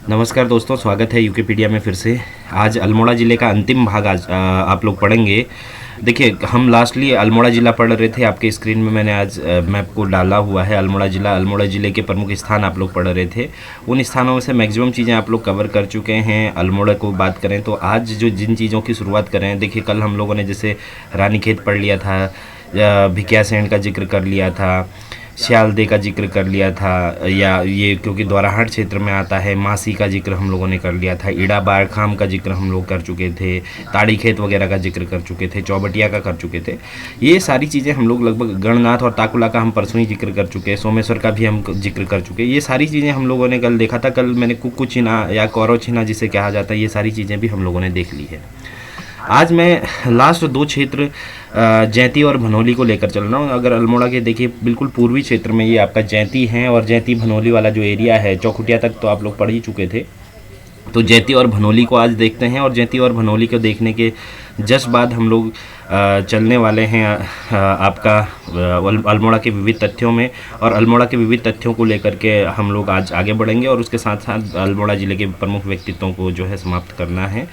नमस्कार दोस्तों, स्वागत है यूकेपीडिया में फिर से। आज अल्मोड़ा ज़िले का अंतिम भाग आज आप लोग पढ़ेंगे। देखिए, हम लास्टली अल्मोड़ा ज़िला पढ़ रहे थे। आपके स्क्रीन में मैंने आज मैप को डाला हुआ है। अल्मोड़ा ज़िले के प्रमुख स्थान आप लोग पढ़ रहे थे। उन स्थानों में से मैक्सिमम चीज़ें आप लोग कवर कर चुके हैं। अल्मोड़ा को बात करें तो आज जो जिन चीज़ों की शुरुआत करें, देखिए कल हम लोगों ने जैसे रानीखेत पढ़ लिया था, भिकियासैंण का जिक्र कर लिया था, श्यालदे का जिक्र कर लिया था, या ये क्योंकि द्वाराहाट क्षेत्र में आता है, मासी का जिक्र हम लोगों ने कर लिया था, इड़ा बारखाम का जिक्र हम लोग कर चुके थे, ताड़ी खेत वगैरह का जिक्र कर चुके थे, चौबटिया का कर चुके थे। ये सारी चीज़ें हम लोग लगभग, गणनाथ और ताकुला का हम परसों ही जिक्र कर चुके हैं, सोमेश्वर का भी हम जिक्र कर चुके हैं। ये सारी चीज़ें हम लोगों ने कल देखा था। कल मैंने कुक्कू छिना या कौरव छिना जिसे कहा जाता है, ये सारी चीज़ें भी हम लोगों ने देख ली है। आज मैं लास्ट दो क्षेत्र जैंती और भनोली को लेकर चल रहा हूँ। अगर अल्मोड़ा के देखिए बिल्कुल पूर्वी क्षेत्र में ये आपका जैंती है, और जैंती भनोली वाला जो एरिया है, चौखुटिया तक तो आप लोग पढ़ ही चुके थे। तो जैंती और भनोली को आज देखते हैं, और जैंती और भनोली को देखने के जस्ट बाद हम लोग चलने वाले हैं आपका अल्मोड़ा के विविध तथ्यों में। और अल्मोड़ा के विविध तथ्यों को लेकर के हम लोग आज आगे बढ़ेंगे, और उसके साथ साथ अल्मोड़ा ज़िले के प्रमुख व्यक्तित्वों को जो है समाप्त करना है।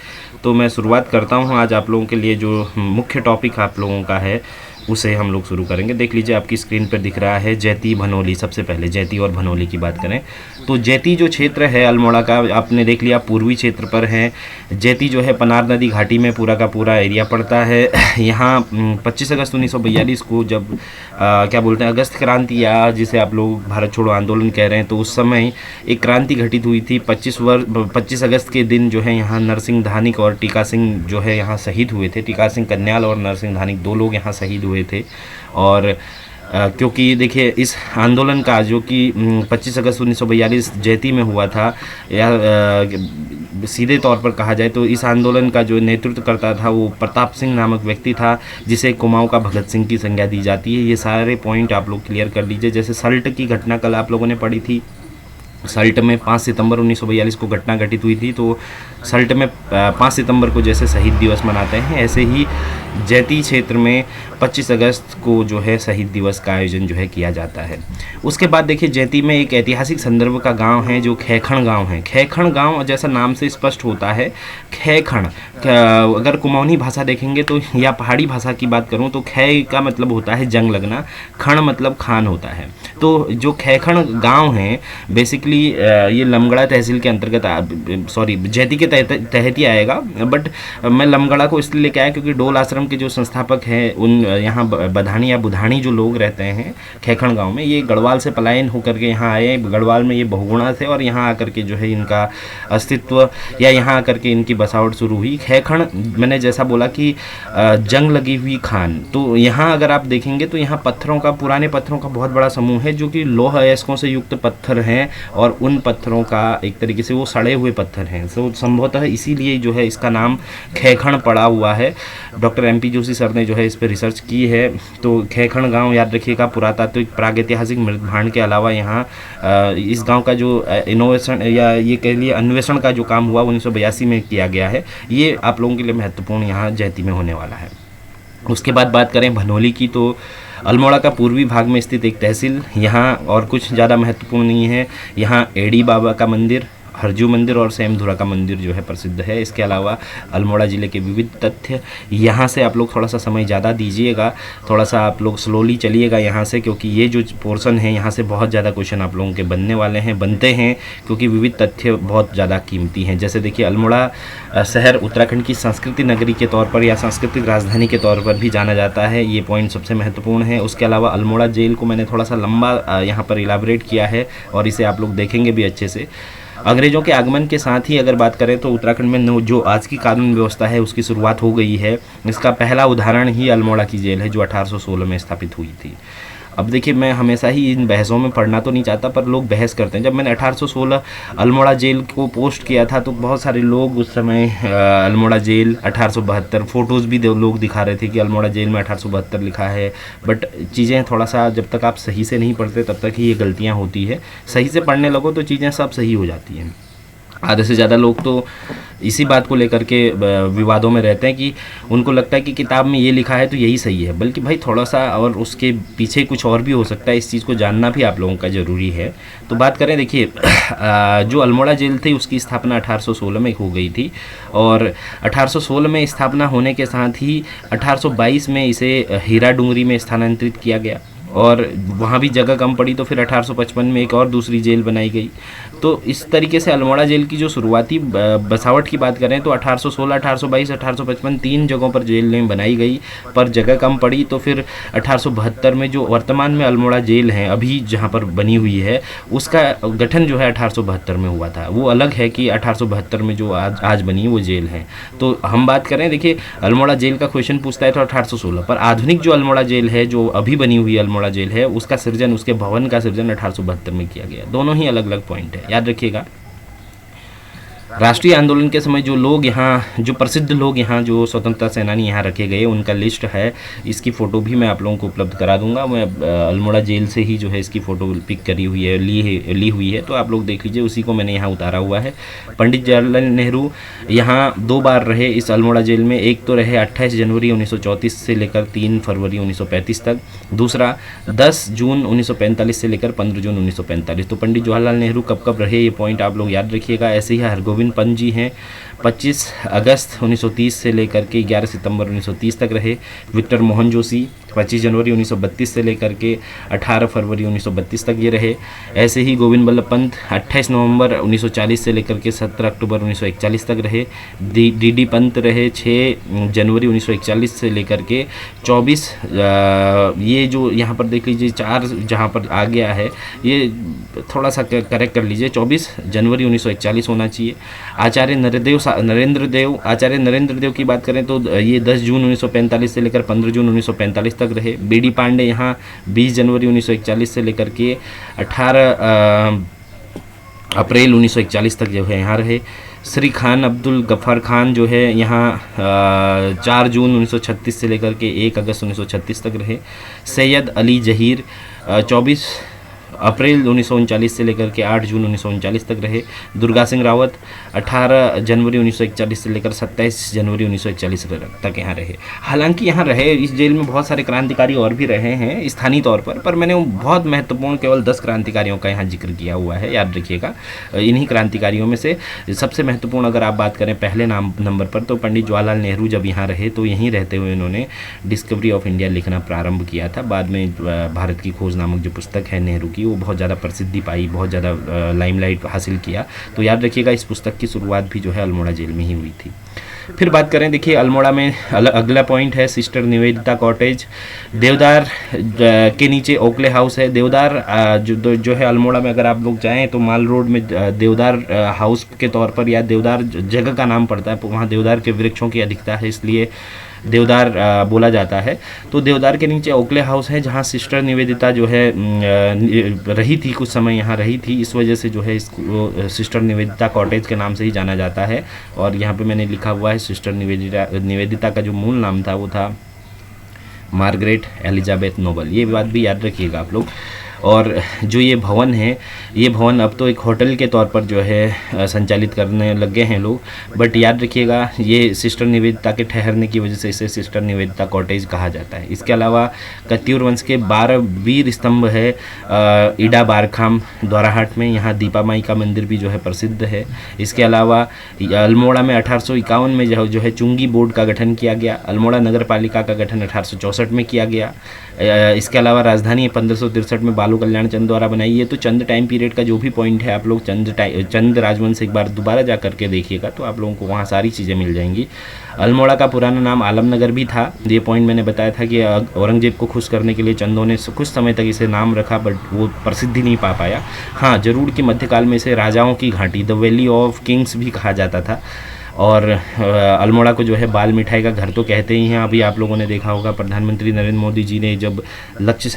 तो मैं शुरुआत करता हूँ। आज आप लोगों के लिए जो मुख्य टॉपिक आप लोगों का है उसे हम लोग शुरू करेंगे। देख लीजिए, आपकी स्क्रीन पर दिख रहा है जैंती भनोली। सबसे पहले जैंती और भनोली की बात करें तो जैंती जो क्षेत्र है अल्मोड़ा का, आपने देख लिया पूर्वी क्षेत्र पर है। जैंती जो है पनार नदी घाटी में पूरा का पूरा एरिया पड़ता है। यहाँ 25 अगस्त 1942 को जब क्या बोलते हैं, अगस्त क्रांति, या जिसे आप लोग भारत छोड़ो आंदोलन कह रहे हैं, तो उस समय एक क्रांति घटित हुई थी। 25 अगस्त के दिन जो है यहाँ नरसिंह धानिक और टीका सिंह जो है यहाँ शहीद हुए थे। टीका सिंह कन्याल और नरसिंह धानिक 2 लोग यहाँ शहीद हुए थे। और क्योंकि देखिए इस आंदोलन का जो कि 25 अगस्त 1942 जैंती में हुआ था, या सीधे तौर पर कहा जाए तो इस आंदोलन का जो नेतृत्व करता था वो प्रताप सिंह नामक व्यक्ति था, जिसे कुमाऊं का भगत सिंह की संज्ञा दी जाती है। ये सारे पॉइंट आप लोग क्लियर कर लीजिए। जैसे सल्ट की घटना कल आप लोगों ने पढ़ी थी। सल्ट में 5 सितंबर 1942 को घटना घटित हुई थी। तो सल्ट में 5 सितंबर को जैसे शहीद दिवस मनाते हैं, ऐसे ही जैंती क्षेत्र में 25 अगस्त को जो है शहीद दिवस का आयोजन जो है किया जाता है। उसके बाद देखिए, जैंती में एक ऐतिहासिक संदर्भ का गांव है जो खैखण गांव है। खैखण गांव जैसा नाम से स्पष्ट होता है, खैखण, अगर कुमाऊनी भाषा देखेंगे तो, या पहाड़ी भाषा की बात करूं तो खै का मतलब होता है जंग लगना, खण मतलब खान होता है। तो जो खैखण गांव है बेसिकली ये लमगड़ा तहसील के अंतर्गत, सॉरी जैंती के तहत ही आएगा। बट मैं लमगड़ा को इसलिए लेके आया क्योंकि डोल आश्रम के जो संस्थापक हैं, उन यहाँ बधानी या बुधानी जो लोग रहते हैं खैखण गांव में, ये गढ़वाल से पलायन होकर के यहाँ आए। गढ़वाल में ये बहुगुणा थे, और यहाँ आकर के जो है इनका अस्तित्व, या यहाँ आकर के इनकी बसावट शुरू हुई। खैखण, मैंने जैसा बोला कि जंग लगी हुई खान। तो यहाँ अगर आप देखेंगे तो यहाँ पत्थरों का, पुराने पत्थरों का बहुत बड़ा समूह है, जो कि लौह अयस्कों से युक्त पत्थर हैं, और उन पत्थरों का एक तरीके से वो सड़े हुए पत्थर हैं। तो संभवतः इसीलिए जो है इसका नाम खैखण पड़ा हुआ है। डॉक्टर MP जोशी सर ने जो है इस पर रिसर्च की है। तो खैखण गांव याद रखिएगा, पुरातात्विक प्रागैतिहासिक मृतभांड के अलावा यहाँ इस गांव का जो इनोवेशन, या ये कह लिए अन्वेषण का जो काम हुआ 1982 में किया गया है, ये आप लोगों के लिए महत्वपूर्ण यहाँ जैंती में होने वाला है। उसके बाद बात करें भनोली की, तो अल्मोड़ा का पूर्वी भाग में स्थित एक तहसील, यहाँ और कुछ ज़्यादा महत्वपूर्ण नहीं है। यहाँ एड़ी बाबा का मंदिर, हरजू मंदिर और सेमधुरा का मंदिर जो है प्रसिद्ध है। इसके अलावा अल्मोड़ा ज़िले के विविध तथ्य, यहाँ से आप लोग थोड़ा सा समय ज़्यादा दीजिएगा, थोड़ा सा आप लोग स्लोली चलिएगा यहाँ से, क्योंकि ये जो पोर्शन है यहाँ से बहुत ज़्यादा क्वेश्चन आप लोगों के बनने वाले हैं, बनते हैं, क्योंकि विविध तथ्य बहुत ज़्यादा कीमती हैं। जैसे देखिए, अल्मोड़ा शहर उत्तराखंड की संस्कृति नगरी के तौर पर या सांस्कृतिक राजधानी के तौर पर भी जाना जाता है। ये पॉइंट सबसे महत्वपूर्ण है। उसके अलावा अल्मोड़ा जेल को मैंने थोड़ा सा लंबा यहाँ पर इलाबरेट किया है, और इसे आप लोग देखेंगे भी अच्छे से। अंग्रेज़ों के आगमन के साथ ही अगर बात करें तो उत्तराखंड में जो आज की कानून व्यवस्था है उसकी शुरुआत हो गई है। इसका पहला उदाहरण ही अल्मोड़ा की जेल है, जो 1816 में स्थापित हुई थी। अब देखिए, मैं हमेशा ही इन बहसों में पढ़ना तो नहीं चाहता, पर लोग बहस करते हैं। जब मैंने 1816 अल्मोड़ा जेल को पोस्ट किया था तो बहुत सारे लोग उस समय अल्मोड़ा जेल 1872 फ़ोटोज़ भी लोग दिखा रहे थे कि अल्मोड़ा जेल में 1872 लिखा है। बट चीज़ें थोड़ा सा, जब तक आप सही से नहीं पढ़ते तब तक ही ये गलतियाँ होती है। सही से पढ़ने लगो तो चीज़ें सब सही हो जाती हैं। आधे से ज़्यादा लोग तो इसी बात को लेकर के विवादों में रहते हैं कि उनको लगता है कि किताब में ये लिखा है तो यही सही है, बल्कि भाई थोड़ा सा और उसके पीछे कुछ और भी हो सकता है। इस चीज़ को जानना भी आप लोगों का ज़रूरी है। तो बात करें, देखिए जो अल्मोड़ा जेल थी उसकी स्थापना 1816 में हो गई थी, और 1816 में स्थापना होने के साथ ही 1822 में इसे हीरा डूंगरी में स्थानांतरित किया गया, और वहाँ भी जगह कम पड़ी तो फिर 1855 में एक और दूसरी जेल बनाई गई। तो इस तरीके से अल्मोड़ा जेल की जो शुरुआती बसावट की बात करें तो 1816, 1822, 1855 तीन जगहों पर जेलें बनाई गई, पर जगह कम पड़ी तो फिर 1872 में जो वर्तमान में अल्मोड़ा जेल है अभी जहाँ पर बनी हुई है, उसका गठन जो है 1872 में हुआ था। वो अलग है कि 1872 में जो आज बनी वो जेल है। तो हम बात करें, देखिए अल्मोड़ा जेल का क्वेश्चन पूछता है तो 1816, पर आधुनिक जो अल्मोड़ा जेल है जो अभी बनी हुई अल्मोड़ा जेल है उसका सृजन, उसके भवन का सृजन 1872 में किया गया। दोनों ही अलग अलग पॉइंट है, याद रखिएगा। राष्ट्रीय आंदोलन के समय जो लोग यहाँ, जो प्रसिद्ध लोग यहाँ, जो स्वतंत्रता सेनानी यहाँ रखे गए, उनका लिस्ट है। इसकी फ़ोटो भी मैं आप लोगों को उपलब्ध करा दूंगा। मैं अल्मोड़ा जेल से ही जो है इसकी फ़ोटो पिक करी हुई है, ली हुई है, तो आप लोग देख लीजिए। उसी को मैंने यहाँ उतारा हुआ है। पंडित जवाहरलाल नेहरू यहाँ 2 बार रहे इस अल्मोड़ा जेल में। एक तो रहे 28 जनवरी 1934 से लेकर 3 फरवरी 1935 तक, दूसरा 10 जून 1945 से लेकर 15 जून 1945। तो पंडित जवाहरलाल नेहरू कब कब रहे, ये पॉइंट आप लोग याद रखिएगा। ऐसे ही हरगोविंद पंत जी हैं, 25 अगस्त 1930 से लेकर के 11 सितंबर 1930 तक रहे। विक्टर मोहन जोशी 25 जनवरी 1932 से लेकर के 18 फरवरी 1932 तक ये रहे। ऐसे ही गोविंद बल्लभ पंत 28 नवंबर 1940 से लेकर के 17 अक्टूबर 1941 तक रहे। डी पंत रहे 6 जनवरी 1941 से लेकर के 24, ये जो यहाँ पर देख लीजिए 4 जहाँ पर आ गया है, ये थोड़ा सा करेक्ट कर लीजिए, 24 जनवरी 1941 होना चाहिए। आचार्य नरेंद्र देव की बात करें तो ये 10 जून 1945 से लेकर 15 जून 1945 तक रहे। बीडी पांडे यहाँ 20 जनवरी 1941 से लेकर के 18 अप्रैल 1941 तक जो है यहाँ रहे। श्री खान अब्दुल गफ़ार खान जो है यहाँ 4 जून 1936 से लेकर के 1 अगस्त 1936 तक रहे। सैयद अली जहीर 24 अप्रैल 1939 से लेकर के 8 जून 1939 तक रहे। दुर्गा सिंह रावत 18 जनवरी 1941 से लेकर 27 जनवरी 1941 तक यहाँ रहे। हालांकि यहाँ रहे, इस जेल में बहुत सारे क्रांतिकारी और भी रहे हैं स्थानीय तौर पर मैंने बहुत महत्वपूर्ण केवल 10 क्रांतिकारियों का यहाँ जिक्र किया हुआ है, याद रखिएगा। इन्हीं क्रांतिकारियों में से सबसे महत्वपूर्ण अगर आप बात करें पहले नंबर पर, तो पंडित जवाहरलाल नेहरू जब यहाँ रहे तो यहीं रहते हुए इन्होंने डिस्कवरी ऑफ इंडिया लिखना प्रारंभ किया था। बाद में भारत की खोज नामक जो पुस्तक है नेहरू की, वो बहुत ज़्यादा प्रसिद्धि पाई, बहुत ज़्यादा लाइमलाइट हासिल किया। तो याद रखिएगा इस पुस्तक की शुरुआत भी जो है अल्मोड़ा जेल में ही हुई थी। फिर बात करें, देखिए अल्मोड़ा में अगला पॉइंट है सिस्टर निवेदिता कॉटेज। देवदार के नीचे ओकले हाउस है। देवदार जो है अल्मोड़ा में अगर आप लोग जाएं तो माल रोड में देवदार हाउस के तौर पर, या देवदार जगह का नाम पड़ता है, वहाँ देवदार के वृक्षों की अधिकता है, इसलिए देवदार बोला जाता है। तो देवदार के नीचे ओकले हाउस है जहाँ सिस्टर निवेदिता जो है रही थी, कुछ समय यहाँ रही थी। इस वजह से जो है इसको सिस्टर निवेदिता कॉटेज के नाम से ही जाना जाता है। और यहाँ पे मैंने लिखा हुआ है सिस्टर निवेदिता का जो मूल नाम था वो था मार्गरेट एलिजाबेथ नोबल। ये बात भी याद रखिएगा आप लोग। और जो ये भवन है, ये भवन अब तो एक होटल के तौर पर जो है संचालित करने लग गए हैं लोग, बट याद रखिएगा ये सिस्टर निवेदिता के ठहरने की वजह से इसे सिस्टर निवेदिता कॉटेज कहा जाता है। इसके अलावा कत्यूर वंश के 12 वीर स्तंभ है इडा बारखाम द्वाराहाट में, यहाँ दीपा माई का मंदिर भी जो है प्रसिद्ध है। इसके अलावा अल्मोड़ा में 1851 में जो है चुंगी बोर्ड का गठन किया गया। अल्मोड़ा नगर पालिका का गठन 1864 में किया गया। इसके अलावा राजधानी 1563 में बालू कल्याण चंद द्वारा बनाई है। तो चंद टाइम पीरियड का जो भी पॉइंट है आप लोग चंद राजवंश एक बार दोबारा जा करके देखिएगा तो आप लोगों को वहाँ सारी चीज़ें मिल जाएंगी। अल्मोड़ा का पुराना नाम आलमनगर भी था। ये पॉइंट मैंने बताया था कि औरंगजेब को खुश करने के लिए चंदों ने कुछ समय तक इसे नाम रखा, बट वो प्रसिद्धि नहीं पा पाया। हाँ, जरूर कि मध्यकाल में इसे राजाओं की घाटी, द वैली ऑफ किंग्स भी कहा जाता था। और अल्मोड़ा को जो है बाल मिठाई का घर तो कहते ही हैं। अभी आप लोगों ने देखा होगा प्रधानमंत्री नरेंद्र मोदी जी ने जब लक्ष्य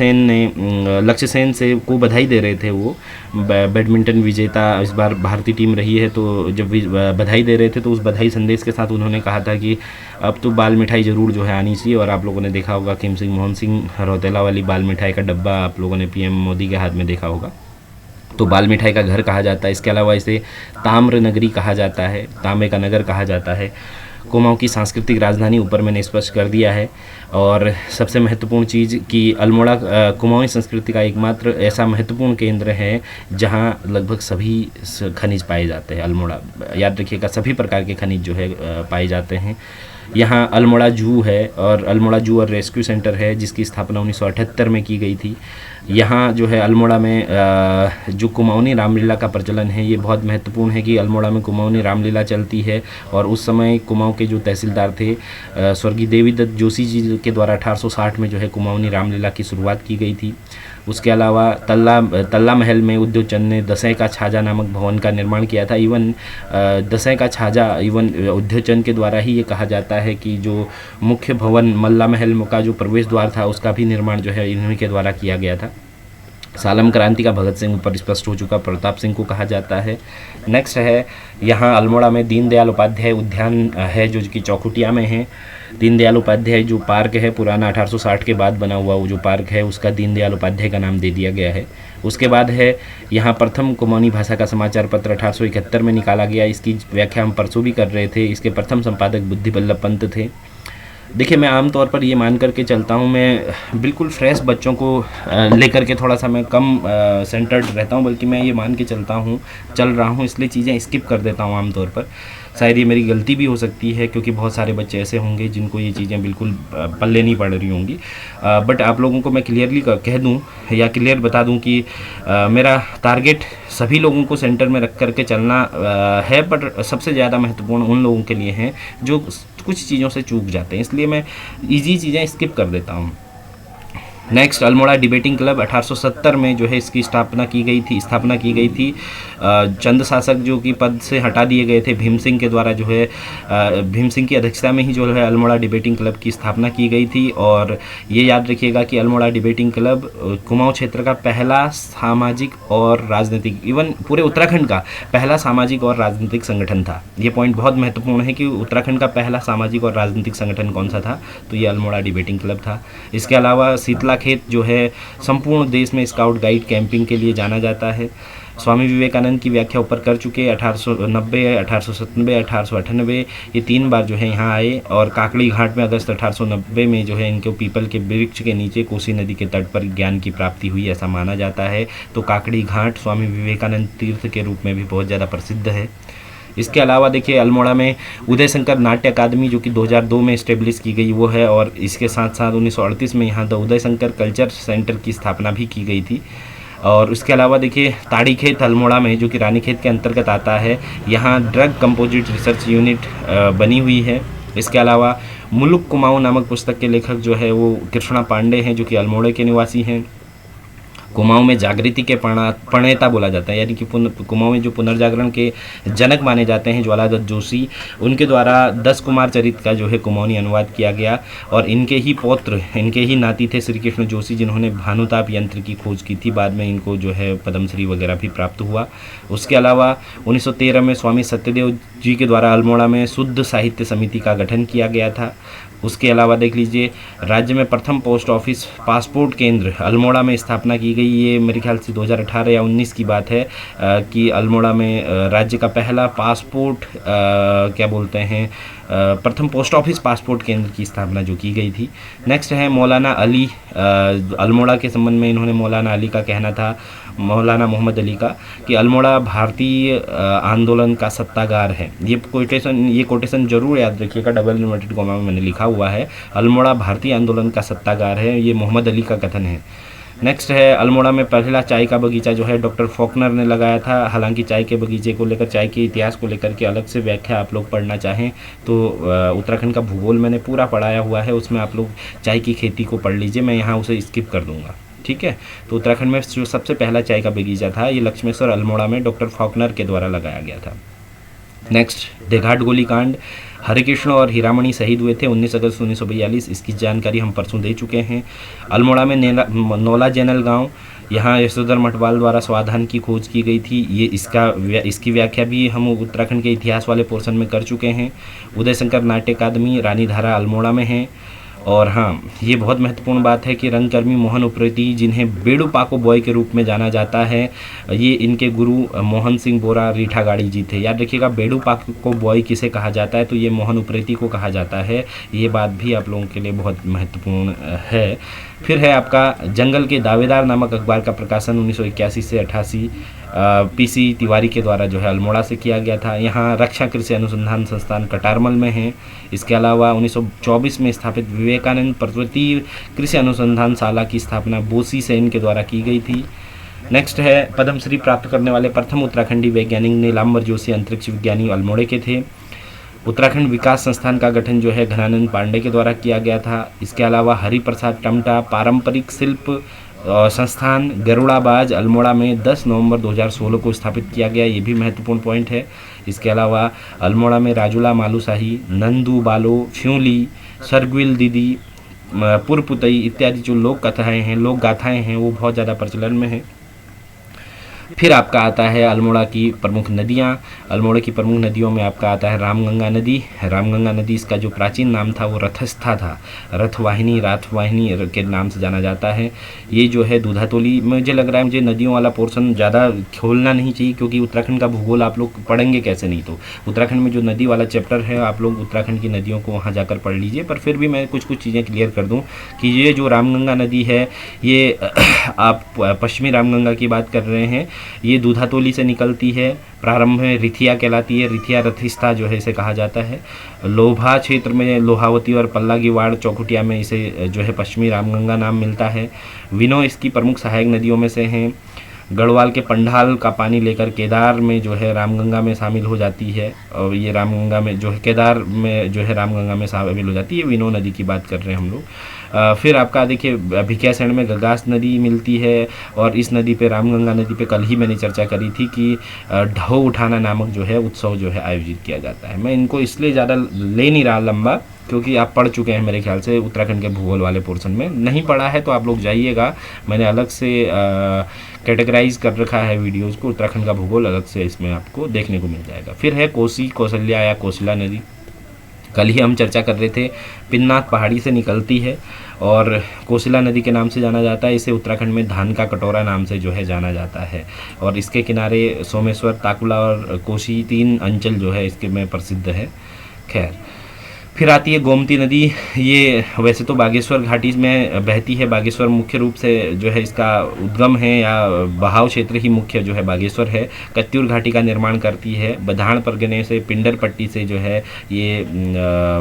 सेन से को बधाई दे रहे थे, वो बैडमिंटन विजेता इस बार भारतीय टीम रही है, तो जब बधाई दे रहे थे तो उस बधाई संदेश के साथ उन्होंने कहा था कि अब तो बाल मिठाई ज़रूर जो है आनी चाहिए। और आप लोगों ने देखा होगा मोहन सिंह रौतेला वाली बाल मिठाई का डब्बा आप लोगों ने पीएम मोदी के हाथ में देखा होगा। तो बाल मिठाई का घर कहा जाता है। इसके अलावा इसे ताम्र नगरी कहा जाता है, तांबे का नगर कहा जाता है। कुमाऊं की सांस्कृतिक राजधानी ऊपर मैंने स्पष्ट कर दिया है। और सबसे महत्वपूर्ण चीज़ कि अल्मोड़ा कुमाऊनी संस्कृति का एकमात्र ऐसा महत्वपूर्ण केंद्र है जहां लगभग सभी खनिज पाए जाते हैं। अल्मोड़ा, याद रखिएगा, सभी प्रकार के खनिज जो है पाए जाते हैं। यहाँ अल्मोड़ा जू है और अल्मोड़ा जू और रेस्क्यू सेंटर है जिसकी स्थापना 1978 में की गई थी। यहाँ जो है अल्मोड़ा में जो कुमाऊनी रामलीला का प्रचलन है, ये बहुत महत्वपूर्ण है कि अल्मोड़ा में कुमाऊनी रामलीला चलती है। और उस समय कुमाऊं के जो तहसीलदार थे स्वर्गीय देवीदत्त जोशी जी के द्वारा 1860 में जो है कुमाऊनी रामलीला की शुरुआत की गई थी। उसके अलावा तल्ला महल में उद्योगचंद ने दसैं का छाजा नामक भवन का निर्माण किया था। इवन दसैं का छाजा उद्योगचंद के द्वारा ही ये कहा जाता है कि जो मुख्य भवन मल्ला महल का जो प्रवेश द्वार था उसका भी निर्माण जो है इन्हीं के द्वारा किया गया था। सालम क्रांति का भगत सिंह ऊपर स्पष्ट हो चुका, प्रताप सिंह को कहा जाता है। नेक्स्ट है यहाँ अल्मोड़ा में दीनदयाल उपाध्याय उद्यान है जो कि चौखुटिया में है। दीनदयाल उपाध्याय जो पार्क है पुराना 1860 के बाद बना हुआ वो जो पार्क है उसका दीनदयाल उपाध्याय का नाम दे दिया गया है। उसके बाद है यहाँ प्रथम कुमाऊनी भाषा का समाचार पत्र 1871 में निकाला गया। इसकी व्याख्या हम परसों भी कर रहे थे। इसके प्रथम संपादक बुद्धि बल्लभ पंत थे। देखिए, मैं आमतौर पर ये मान करके चलता हूँ, मैं बिल्कुल फ्रेश बच्चों को लेकर के थोड़ा सा मैं कम सेंटर्ड रहता हूँ, बल्कि मैं ये मान के चल रहा हूँ, इसलिए चीज़ें स्किप कर देता हूँ आमतौर पर। शायद ये मेरी गलती भी हो सकती है क्योंकि बहुत सारे बच्चे ऐसे होंगे जिनको ये चीज़ें बिल्कुल पल्ले नहीं पड़ रही होंगी। बट आप लोगों को मैं क्लियरली कह दूँ या क्लियर बता दूँ कि मेरा टारगेट सभी लोगों को सेंटर में रख करके चलना है, बट सबसे ज़्यादा महत्वपूर्ण उन लोगों के लिए है जो कुछ चीज़ों से चूक जाते हैं, इसलिए मैं ईजी चीज़ें स्किप कर देता हूँ। नेक्स्ट, अल्मोड़ा डिबेटिंग क्लब 1870 में जो है इसकी स्थापना की गई थी। चंद शासक जो कि पद से हटा दिए गए थे भीम सिंह के द्वारा जो है भीम सिंह की अध्यक्षता में ही जो है अल्मोड़ा डिबेटिंग क्लब की स्थापना की गई थी। और ये याद रखिएगा कि अल्मोड़ा डिबेटिंग क्लब कुमाऊं क्षेत्र का पहला सामाजिक और राजनीतिक, इवन पूरे उत्तराखंड का पहला सामाजिक और राजनीतिक संगठन था। ये पॉइंट बहुत महत्वपूर्ण है कि उत्तराखंड का पहला सामाजिक और राजनीतिक संगठन कौन सा था, तो ये अल्मोड़ा डिबेटिंग क्लब था। इसके अलावा शीतला खेत जो है संपूर्ण देश में स्काउट गाइड कैंपिंग के लिए जाना जाता है। स्वामी विवेकानंद की व्याख्या ऊपर कर चुके। 1890, 1897, 1898 ये 3 बार जो है यहाँ आए। और काकड़ी घाट में अगस्त 1890 में जो है इनको पीपल के वृक्ष के नीचे कोसी नदी के तट पर ज्ञान की प्राप्ति हुई, ऐसा माना जाता है। तो काकड़ी घाट स्वामी विवेकानंद तीर्थ के रूप में भी बहुत ज़्यादा प्रसिद्ध है। इसके अलावा देखिए अल्मोड़ा में उदय शंकर नाट्य अकादमी जो कि 2002 में इस्टेब्लिश की गई वो है। और इसके साथ साथ 1938 में यहाँ the Uday Shankar culture centre की स्थापना भी की गई थी। और उसके अलावा देखिए ताड़ीखेत अल्मोड़ा में जो कि रानीखेत के अंतर्गत आता है, यहाँ ड्रग कंपोजिट रिसर्च यूनिट बनी हुई है। इसके अलावा मुलुक कुमाऊं नामक पुस्तक के लेखक जो है वो कृष्णा पांडे हैं जो कि अल्मोड़े के निवासी हैं। कुमाऊं में जागृति के प्रणेता बोला जाता है, यानी कि कुमाऊं में जो पुनर्जागरण के जनक माने जाते हैं ज्वालादत्त जोशी, उनके द्वारा 10 कुमार चरित का जो है कुमाऊनी अनुवाद किया गया। और इनके ही पौत्र, इनके ही नाती थे श्री कृष्ण जोशी जिन्होंने भानुताप यंत्र की खोज की थी। बाद में इनको जो है पद्मश्री वगैरह भी प्राप्त हुआ। उसके अलावा 1913 में स्वामी सत्यदेव जी के द्वारा अल्मोड़ा में शुद्ध साहित्य समिति का गठन किया गया था। उसके अलावा देख लीजिए राज्य में प्रथम पोस्ट ऑफिस पासपोर्ट केंद्र अल्मोड़ा में स्थापना की गई। ये मेरे ख्याल से 2018 या 19 की बात है कि अल्मोड़ा में राज्य का पहला पासपोर्ट क्या बोलते हैं प्रथम पोस्ट ऑफिस पासपोर्ट केंद्र की स्थापना जो की गई थी। नेक्स्ट है मौलाना अली। अल्मोड़ा के संबंध में इन्होंने मौलाना अली का कहना था, मौलाना मोहम्मद अली का, कि अल्मोड़ा भारतीय आंदोलन का सत्तागार है। ये कोटेशन जरूर याद रखिएगा, डबल इन्वर्टेड कॉमा में मैंने लिखा हुआ है, अल्मोड़ा भारतीय आंदोलन का सत्तागार है। ये मोहम्मद अली का कथन है। नेक्स्ट है अल्मोड़ा में पहला चाय का बगीचा जो है डॉक्टर फॉकनर ने लगाया था। हालांकि चाय के बगीचे को लेकर, चाय के इतिहास को लेकर के अलग से व्याख्या आप लोग पढ़ना चाहें तो उत्तराखंड का भूगोल मैंने पूरा पढ़ाया हुआ है, उसमें आप लोग चाय की खेती को पढ़ लीजिए, मैं यहाँ उसे स्किप कर दूँगा, ठीक है। तो उत्तराखंड में जो सबसे पहला चाय का बगीचा था ये लक्ष्मेश्वर अल्मोड़ा में डॉक्टर फॉकनर के द्वारा लगाया गया था। नेक्स्ट, देघाट गोलीकांड, हरिकृष्ण और हीरामणि शहीद हुए थे 19 अगस्त 1942। इसकी जानकारी हम परसों दे चुके हैं। अल्मोड़ा में नौला जैनल गांव, यहाँ यशोधर मठवाल द्वारा स्वाधान की खोज की गई थी। ये इसकी व्याख्या भी हम उत्तराखंड के इतिहास वाले पोर्शन में कर चुके हैं। उदय शंकर नाट्य अकादमी रानीधारा अल्मोड़ा में है। और हाँ, ये बहुत महत्वपूर्ण बात है कि रंगकर्मी मोहन उप्रेती, जिन्हें बेड़ू पाको बॉय के रूप में जाना जाता है, ये इनके गुरु मोहन सिंह बोरा रीठागाड़ी जी थे। याद रखिएगा, बेड़ू पाको बॉय किसे कहा जाता है, तो ये मोहन उप्रेती को कहा जाता है। ये बात भी आप लोगों के लिए बहुत महत्वपूर्ण है। फिर है आपका जंगल के दावेदार नामक अखबार का प्रकाशन 1981 से 88 पीसी तिवारी के द्वारा जो है अल्मोड़ा से किया गया था। यहाँ रक्षा कृषि अनुसंधान संस्थान कटारमल में है। इसके अलावा 1924 में स्थापित विवेकानंद पर्वतीय कृषि अनुसंधान शाला की स्थापना बोसी सेन के द्वारा की गई थी। नेक्स्ट है पद्मश्री प्राप्त करने वाले प्रथम उत्तराखंडी वैज्ञानिक नीलांबर जोशी अंतरिक्ष विज्ञानी अल्मोड़े के थे। उत्तराखंड विकास संस्थान का गठन जो है घनानंद पांडे के द्वारा किया गया था। इसके अलावा हरिप्रसाद टमटा पारंपरिक शिल्प संस्थान गरुड़ाबाज अल्मोड़ा में 10 नवंबर 2016 को स्थापित किया गया। ये भी महत्वपूर्ण पॉइंट है। इसके अलावा अल्मोड़ा में राजूला मालूशाही, नंदू बालो, फ्यूली, सरगुल दीदी, पुरपुतई इत्यादि जो लोक कथाएँ हैं, लोक गाथाएँ हैं, वो बहुत ज़्यादा प्रचलन में है। फिर आपका आता है अल्मोड़ा की प्रमुख नदियाँ। अल्मोड़ा की प्रमुख नदियों में आपका आता है रामगंगा नदी। रामगंगा नदी, इसका जो प्राचीन नाम था वो रथस्था था, रथवाहिनी राथवाहिनी के नाम से जाना जाता है। ये जो है दूधातोली, मुझे लग रहा है मुझे नदियों वाला पोर्शन ज़्यादा खोलना नहीं चाहिए, क्योंकि उत्तराखंड का भूगोल आप लोग पढ़ेंगे कैसे, नहीं तो उत्तराखंड में जो नदी वाला चैप्टर है आप लोग उत्तराखंड की नदियों को वहाँ जाकर पढ़ लीजिए। पर फिर भी मैं कुछ चीज़ें क्लियर कर दूँ कि ये जो रामगंगा नदी है, ये आप पश्चिमी रामगंगा की बात कर रहे हैं। ये दूधातोली से निकलती है, प्रारंभ में रिथिया कहलाती है, रिथिया रथिस्था जो है इसे कहा जाता है। लोभा क्षेत्र में लोहावती और पल्लागीवाड़ चौखुटिया में इसे जो है पश्चिमी रामगंगा नाम मिलता है। विनो इसकी प्रमुख सहायक नदियों में से हैं। गढ़वाल के पंडाल का पानी लेकर केदार में जो है रामगंगा में शामिल हो जाती है, और ये रामगंगा में जो है केदार में जो है रामगंगा में शामिल हो जाती है। विनो नदी की बात कर रहे हैं हम लोग। फिर आपका देखिए भिकियासैंण में गगास नदी मिलती है, और इस नदी पे रामगंगा नदी पे कल ही मैंने चर्चा करी थी कि ढो उठाना नामक जो है उत्सव जो है आयोजित किया जाता है। मैं इनको इसलिए ज़्यादा ले नहीं रहा लंबा, क्योंकि आप पढ़ चुके हैं मेरे ख्याल से उत्तराखंड के भूगोल वाले पोर्शन में। नहीं पढ़ा है तो आप लोग जाइएगा, मैंने अलग से कैटेगराइज कर रखा है वीडियोज़ को, उत्तराखंड का भूगोल अलग से इसमें आपको देखने को मिल जाएगा। फिर है कोसी कौशल्या या कोसला नदी, कल ही हम चर्चा कर रहे थे, पिन्नाथ पहाड़ी से निकलती है और कोसला नदी के नाम से जाना जाता है। इसे उत्तराखंड में धान का कटोरा नाम से जो है जाना जाता है, और इसके किनारे सोमेश्वर, ताकुला और कोशी 3 अंचल जो है इसके में प्रसिद्ध है। खैर, फिर आती है गोमती नदी। ये वैसे तो बागेश्वर घाटी में बहती है। बागेश्वर मुख्य रूप से जो है इसका उद्गम है या बहाव क्षेत्र ही मुख्य जो है बागेश्वर है। कत्यूर घाटी का निर्माण करती है। बधान परगने से पिंडर पट्टी से जो है ये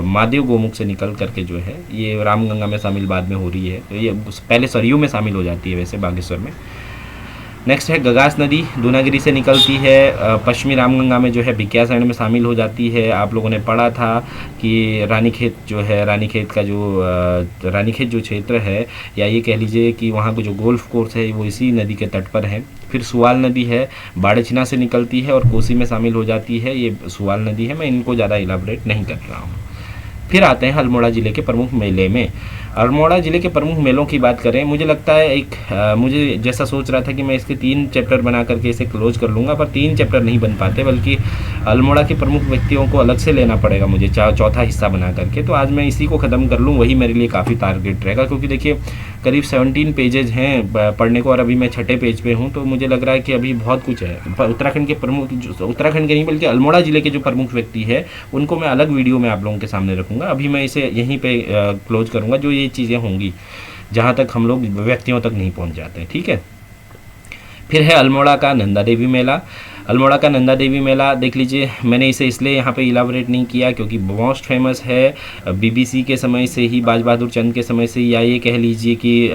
महादेव गोमुख से निकल करके जो है ये रामगंगा में शामिल बाद में हो रही है। तो ये पहले सरयू में शामिल हो जाती है वैसे बागेश्वर में। नेक्स्ट है गगास नदी, दूनागिरी से निकलती है, पश्चिमी रामगंगा में जो है भिकियासैंण में शामिल हो जाती है। आप लोगों ने पढ़ा था कि रानीखेत जो है, रानीखेत जो क्षेत्र है, या ये कह लीजिए कि वहाँ को जो गोल्फ कोर्स है वो इसी नदी के तट पर है। फिर सुवाल नदी है, बाड़ेछिना से निकलती है और कोसी में शामिल हो जाती है। ये सुवाल नदी है, मैं इनको ज़्यादा इलाबरेट नहीं कर रहा हूँ। फिर आते हैं अल्मोड़ा ज़िले के प्रमुख मेले में। अल्मोड़ा ज़िले के प्रमुख मेलों की बात करें, मुझे लगता है मुझे जैसा सोच रहा था कि मैं इसके 3 चैप्टर बना करके इसे क्लोज कर लूँगा, पर 3 चैप्टर नहीं बन पाते, बल्कि अल्मोड़ा के प्रमुख व्यक्तियों को अलग से लेना पड़ेगा मुझे चौथा हिस्सा बना करके। तो आज मैं इसी को ख़त्म कर लूँ, वही मेरे लिए काफ़ी टारगेट रहेगा, क्योंकि देखिए करीब 17 पेजेज हैं पढ़ने को और अभी मैं 6ठे पेज पे हूँ। तो मुझे लग रहा है कि अभी बहुत कुछ है। उत्तराखंड के प्रमुख, उत्तराखंड के नहीं बल्कि अल्मोड़ा ज़िले के जो प्रमुख व्यक्ति है उनको मैं अलग वीडियो में आप लोगों के सामने रखूँगा। अभी मैं इसे यहीं पे क्लोज करूँगा, जो ये चीज़ें होंगी जहाँ तक हम लोग व्यक्तियों तक नहीं पहुँच जाते हैं, ठीक है। फिर है अल्मोड़ा का नंदा देवी मेला। अल्मोड़ा का नंदा देवी मेला देख लीजिए, मैंने इसे इसलिए यहाँ पे इलाबोरेट नहीं किया क्योंकि मोस्ट फेमस है बीबीसी के समय से ही, बाज बहादुर चंद के समय से, या ये कह लीजिए कि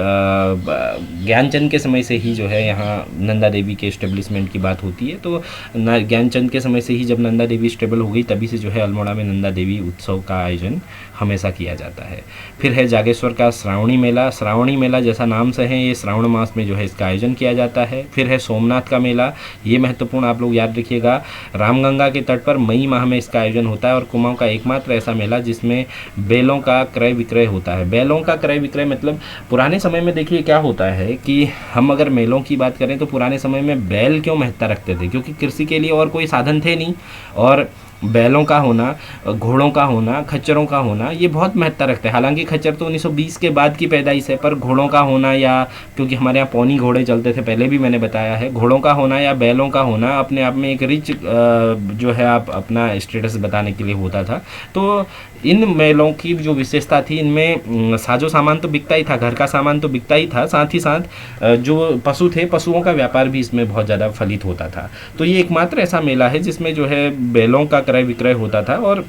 ज्ञानचंद के समय से ही जो है यहाँ नंदा देवी के इस्टेब्लिशमेंट की बात होती है। तो ज्ञानचंद के समय से ही जब नंदा देवी स्टेबल हो गई तभी से जो है अल्मोड़ा में नंदा देवी उत्सव का आयोजन हमेशा किया जाता है। फिर है जागेश्वर का श्रावणी मेला। श्रावणी मेला जैसा नाम से है, ये श्रावण मास में जो है इसका आयोजन किया जाता है। फिर है सोमनाथ का मेला, ये महत्वपूर्ण आप लोग याद रखिएगा, रामगंगा के तट पर मई माह में इसका आयोजन होता है और कुमाऊं का एकमात्र ऐसा मेला जिसमें बैलों का क्रय विक्रय होता है। बैलों का क्रय विक्रय मतलब पुराने समय में देखिए क्या होता है कि हम अगर मेलों की बात करें तो पुराने समय में बैल क्यों महत्ता रखते थे, क्योंकि कृषि के लिए और कोई साधन थे नहीं, और बैलों का होना, घोड़ों का होना, खच्चरों का होना ये बहुत महत्ता रखता है। हालांकि खच्चर तो 1920 के बाद की पैदाइश है, पर घोड़ों का होना, या क्योंकि हमारे यहाँ पौनी घोड़े चलते थे पहले भी मैंने बताया है, घोड़ों का होना या बैलों का होना अपने आप में एक रिच जो है आप अपना स्टेटस बताने के लिए होता था। तो इन मेलों की जो विशेषता थी, इनमें साजो सामान तो बिकता ही था, घर का सामान तो बिकता ही था, साथ ही साथ जो पशु थे, पशुओं का व्यापार भी इसमें बहुत ज़्यादा फलित होता था। तो ये एकमात्र ऐसा मेला है जिसमें जो है बैलों का क्रय विक्रय होता था, और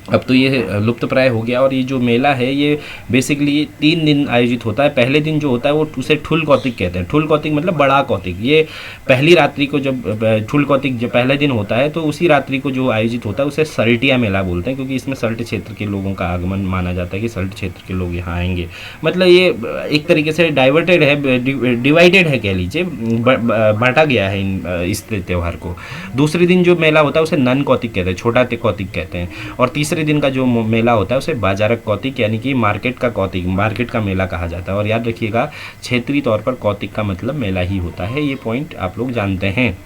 अब तो ये लुप्त प्राय हो गया। और ये जो मेला है ये बेसिकली 3 दिन आयोजित होता है। पहले दिन जो होता है वो उसे ठुल कौतिक कहते हैं। ठुल कौतिक मतलब बड़ा कौतिक। ये पहली रात्रि को जब ठुल कौतिक जब पहले दिन होता है तो उसी रात्रि को जो आयोजित होता है उसे सल्टिया मेला बोलते हैं, क्योंकि इसमें सल्ट क्षेत्र के लोगों का आगमन माना जाता है कि सल्ट क्षेत्र के लोग यहाँ आएंगे। मतलब ये एक तरीके से डाइवर्टेड है, डिवाइडेड है कह लीजिए, बांटा गया है इस त्यौहार को। दूसरे दिन जो मेला होता है उसे नन कौतिक कहते हैं, छोटा कौतिक कहते हैं। और तीसरे दिन का जो मेला होता है उसे बाजारक कौतिक यानी कि मार्केट का कौतिक, मार्केट का मेला कहा जाता है। और याद रखिएगा क्षेत्रीय तौर पर कौतिक का मतलब मेला ही होता है, ये पॉइंट आप लोग जानते हैं।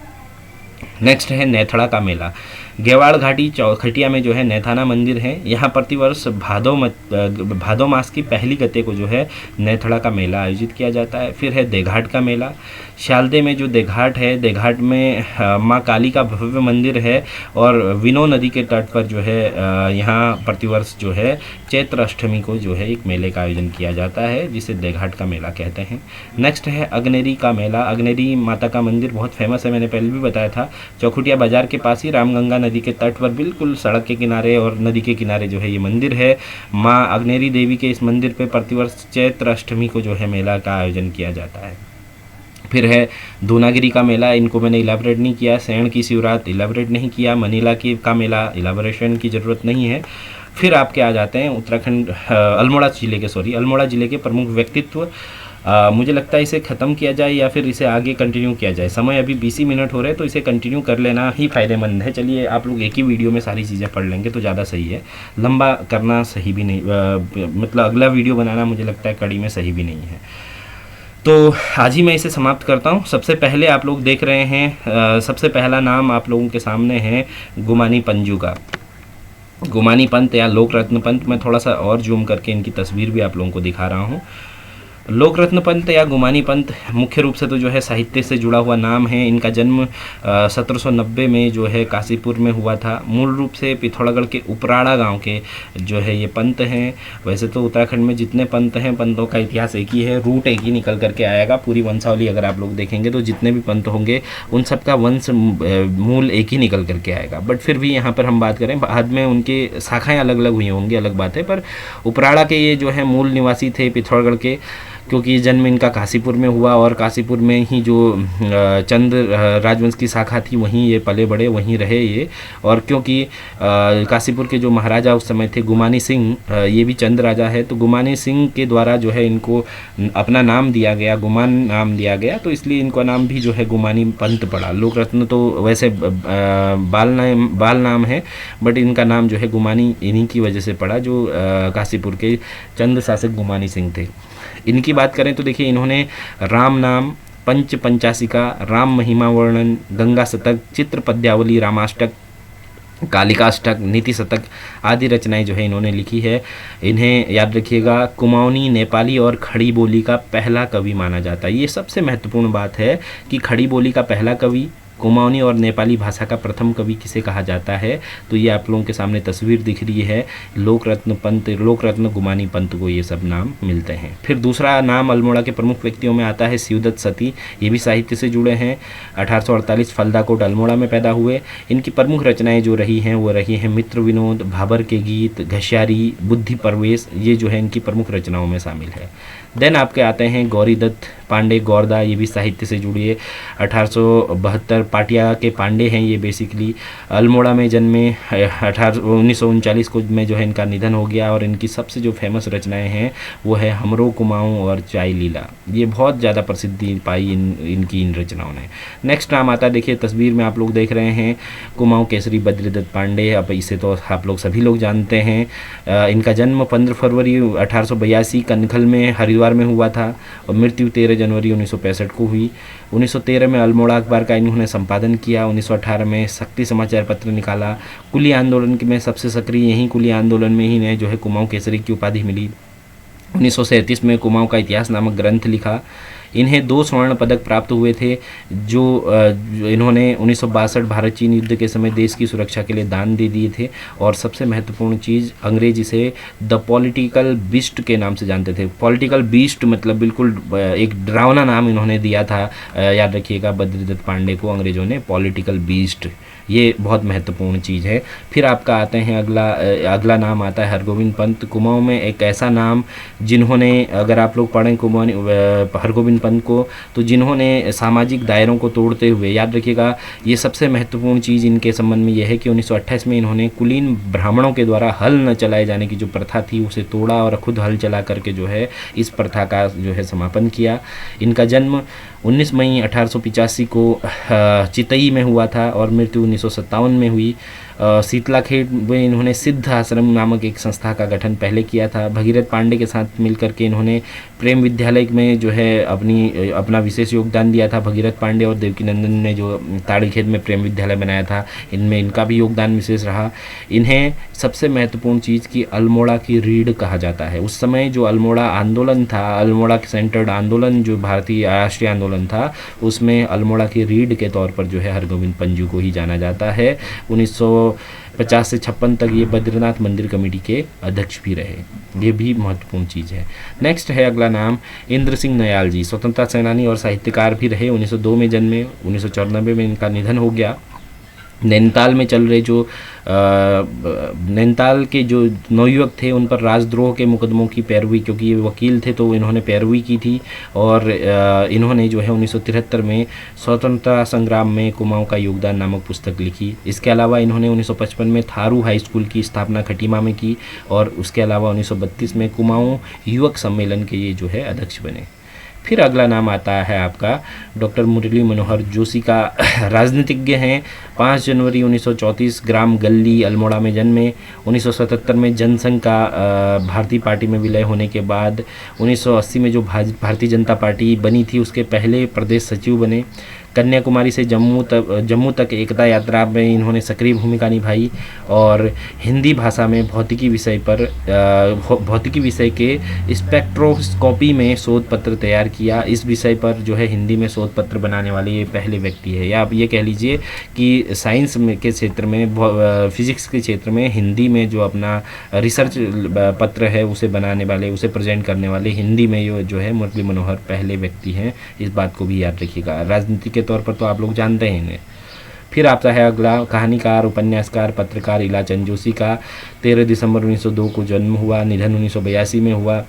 नेक्स्ट है नेथड़ा का मेला। गेवाड़ घाटी चौखटिया में जो है नैथाना मंदिर है। यहाँ प्रतिवर्ष भादो मास की पहली गते को जो है नेथड़ा का मेला आयोजित किया जाता है। फिर है देघाट का मेला। शालदे में जो देघाट है, देघाट में माँ काली का भव्य मंदिर है, और विनो नदी के तट पर जो है यहाँ प्रतिवर्ष जो है चैत्र अष्टमी को जो है एक मेले का आयोजन किया जाता है, जिसे देघाट का मेला कहते हैं। नेक्स्ट है अग्नेरी का मेला। अग्नेरी माता का मंदिर बहुत फेमस है, मैंने पहले भी बताया था। चौखुटिया बाजार के पास ही रामगंगा नदी के तट पर बिल्कुल सड़क के किनारे और नदी के किनारे जो है ये मंदिर है। माँ अग्नेरी देवी के इस मंदिर पे प्रतिवर्ष चैत्र अष्टमी को जो है मेला का आयोजन किया जाता है। फिर है दूनागिरी का मेला, इनको मैंने इलाबरेट नहीं किया। सैण की शिवरात इलाबरेट नहीं किया। मनीला की का मेला इलाबरेशन की ज़रूरत नहीं है। फिर आपके आ जाते हैं उत्तराखंड अल्मोड़ा ज़िले के प्रमुख व्यक्तित्व। मुझे लगता है इसे ख़त्म किया जाए या फिर इसे आगे कंटिन्यू किया जाए। समय अभी 20 मिनट हो रहे हैं, तो इसे कंटिन्यू कर लेना ही फ़ायदेमंद है। चलिए आप लोग एक ही वीडियो में सारी चीज़ें पढ़ लेंगे तो ज़्यादा सही है, लंबा करना सही भी नहीं, मतलब अगला वीडियो बनाना मुझे लगता है कड़ी में सही भी नहीं है। तो आज ही मैं इसे समाप्त करता हूँ। सबसे पहले आप लोग देख रहे हैं, सबसे पहला नाम आप लोगों के सामने है गुमानी पंजू का। गुमानी पंत या लोक रत्न पंत, मैं थोड़ा सा और जूम करके इनकी तस्वीर भी आप लोगों को दिखा रहा हूँ। लोक रत्न पंत या गुमानी पंत मुख्य रूप से तो जो है साहित्य से जुड़ा हुआ नाम है। इनका जन्म 1790 में जो है काशीपुर में हुआ था। मूल रूप से पिथौरागढ़ के उपराड़ा गांव के जो है ये पंत हैं। वैसे तो उत्तराखंड में जितने पंत हैं, पंतों का इतिहास एक ही है, रूट एक ही निकल करके आएगा। पूरी वंशावली अगर आप लोग देखेंगे तो जितने भी पंत होंगे उन सब का वंश मूल एक ही निकल करके आएगा। बट फिर भी यहाँ पर हम बात करें, बाद में उनकी शाखाएँ अलग अलग हुई होंगी, अलग बात है। पर उपराड़ा के ये जो है मूल निवासी थे पिथौरागढ़ के, क्योंकि जन्म इनका काशीपुर में हुआ और काशीपुर में ही जो चंद राजवंश की शाखा थी वहीं ये पले बड़े, वहीं रहे ये। और क्योंकि काशीपुर के जो महाराजा उस समय थे गुमानी सिंह, ये भी चंद राजा है, तो गुमानी सिंह के द्वारा जो है इनको अपना नाम दिया गया, गुमान नाम दिया गया, तो इसलिए इनका नाम भी जो है गुमानी पंत पड़ा। लोक रत्न तो वैसे बाल नाम है, बट इनका नाम जो है गुमानी इन्हीं की वजह से पड़ा, जो काशीपुर के चंद शासक गुमानी सिंह थे। इनकी बात करें तो देखिए, इन्होंने राम नाम, पंचाशिका, राम महिमा वर्णन, गंगा शतक, चित्र पद्यावली, रामाष्टक, कालिकाष्टक, नीति शतक आदि रचनाएं जो है इन्होंने लिखी है। इन्हें याद रखिएगा कुमाऊनी, नेपाली और खड़ी बोली का पहला कवि माना जाता है। ये सबसे महत्वपूर्ण बात है कि खड़ी बोली का पहला कवि, कुमाऊनी और नेपाली भाषा का प्रथम कवि किसे कहा जाता है। तो ये आप लोगों के सामने तस्वीर दिख रही है। लोक रत्न पंत, लोक रत्न गुमानी पंत को ये सब नाम मिलते हैं। फिर दूसरा नाम अल्मोड़ा के प्रमुख व्यक्तियों में आता है शिवदत्त सती। ये भी साहित्य से जुड़े हैं। 1848 फलदाकोट अल्मोड़ा में पैदा हुए। इनकी प्रमुख रचनाएं जो रही हैं वो रही हैं मित्र विनोद, भाबर के गीत, घश्यारी, बुद्धि प्रवेश, ये जो है इनकी प्रमुख रचनाओं में शामिल है। देन आपके आते हैं गौरी दत्त पांडे गौरदा, ये भी साहित्य से जुड़ी है। 1872 पाटिया के पांडे हैं ये बेसिकली। अल्मोड़ा में जन्मे। 1939 को में जो है इनका निधन हो गया। और इनकी सबसे जो फेमस रचनाएं हैं वो है हमरो कुमाऊँ और चाय लीला। ये बहुत ज़्यादा प्रसिद्धि पाई इनकी इन रचनाओं ने। नेक्स्ट नाम आता है, देखिए तस्वीर में आप लोग देख रहे हैं, कुमाऊँ केसरी बद्रीदत्त पांडे। अब इसे तो आप लोग सभी लोग जानते हैं। इनका जन्म 15 फरवरी 1882 कनखल में हरिद्वार में हुआ था और मृत्यु 13 जनवरी 1965 को हुई। 1913 में अल्मोड़ा अखबार का इन्होंने संपादन किया। 1918 में शक्ति समाचार पत्र निकाला। कुली आंदोलन में सबसे सक्रिय यही कुली आंदोलन में ही ने जो है कुमाऊं केसरी की उपाधि मिली। 1937 में कुमाऊं का इतिहास नामक ग्रंथ लिखा। इन्हें 2 स्वर्ण पदक प्राप्त हुए थे जो इन्होंने 1962 भारत चीन युद्ध के समय देश की सुरक्षा के लिए दान दे दिए थे। और सबसे महत्वपूर्ण चीज़, अंग्रेज इसे द पॉलिटिकल बीस्ट के नाम से जानते थे। पॉलिटिकल बीस्ट मतलब बिल्कुल एक डरावना नाम इन्होंने दिया था। याद रखिएगा, बद्रीदत्त पांडे को अंग्रेज़ों ने पॉलिटिकल बीस्ट, ये बहुत महत्वपूर्ण चीज़ है। फिर आपका आते हैं अगला नाम आता है हरगोविंद पंत। कुमाऊं में एक ऐसा नाम जिन्होंने, अगर आप लोग पढ़ें कुमाऊं हरगोविंद पंत को, तो जिन्होंने सामाजिक दायरों को तोड़ते हुए, याद रखिएगा ये सबसे महत्वपूर्ण चीज़ इनके संबंध में यह है कि 1928 में इन्होंने कुलीन ब्राह्मणों के द्वारा हल न चलाए जाने की जो प्रथा थी उसे तोड़ा और खुद हल चला करके जो है इस प्रथा का जो है समापन किया। इनका जन्म 19 मई 1885 को चितई में हुआ था और मृत्यु 1957 में हुई। शीतलाखेट में इन्होंने सिद्ध आश्रम नामक एक संस्था का गठन पहले किया था। भगीरथ पांडे के साथ मिलकर के इन्होंने प्रेम विद्यालय में जो है अपना विशेष योगदान दिया था। भगीरथ पांडे और देवकीनंदन ने जो ताड़ीखेत में प्रेम विद्यालय बनाया था, इनमें इनका भी योगदान विशेष रहा। इन्हें सबसे महत्वपूर्ण चीज़ की अल्मोड़ा की रीढ़ कहा जाता है। उस समय जो अल्मोड़ा आंदोलन था, अल्मोड़ा सेंटर्ड आंदोलन जो भारतीय राष्ट्रीय आंदोलन था, उसमें अल्मोड़ा की रीढ़ के तौर पर जो है हरगोविंद पंजू को ही जाना जाता है। 1950 से 56 तक ये बद्रीनाथ मंदिर कमेटी के अध्यक्ष भी रहे। ये भी महत्वपूर्ण चीज़ है। नेक्स्ट है अगला नाम इंद्र सिंह नयाल जी। स्वतंत्रता सेनानी और साहित्यकार भी रहे। 1902 में जन्मे, 1994 में इनका निधन हो गया। नैनीताल में चल रहे जो नैनीताल के जो नवयुवक थे उन पर राजद्रोह के मुकदमों की पैरवी, क्योंकि ये वकील थे तो इन्होंने पैरवी की थी। और इन्होंने जो है 1973 में स्वतंत्रता संग्राम में कुमाऊं का योगदान नामक पुस्तक लिखी। इसके अलावा इन्होंने 1955 में थारू हाई स्कूल की स्थापना खटीमा में की और उसके अलावा 1932 में कुमाऊं युवक सम्मेलन के ये जो है अध्यक्ष बने। फिर अगला नाम आता है आपका डॉक्टर मुरली मनोहर जोशी का। राजनीतिज्ञ हैं। 5 जनवरी 1934 ग्राम गल्ली अल्मोड़ा में जन्मे। 1977 में जनसंघ का भारतीय पार्टी में विलय होने के बाद 1980 में जो भारतीय जनता पार्टी बनी थी उसके पहले प्रदेश सचिव बने। कन्याकुमारी से जम्मू तक एकता यात्रा में इन्होंने सक्रिय भूमिका निभाई और हिंदी भाषा में भौतिकी विषय के स्पेक्ट्रोस्कोपी में शोध पत्र तैयार किया। इस विषय पर जो है हिंदी में शोध पत्र बनाने वाले ये पहले व्यक्ति है। या आप ये कह लीजिए कि साइंस के क्षेत्र में, फिजिक्स के क्षेत्र में हिंदी में जो अपना रिसर्च पत्र है उसे बनाने वाले, उसे प्रेजेंट करने वाले हिंदी में ये जो है मुरली मनोहर पहले व्यक्ति हैं। इस बात को भी याद रखिएगा। राजनीति के तौर पर तो आप लोग जानते हैं इन्हें। फिर आता है अगला कहानीकार, उपन्यासकार, पत्रकार इलाचंद जोशी का। 13 दिसंबर 1902 को जन्म हुआ, निधन 1982 में हुआ।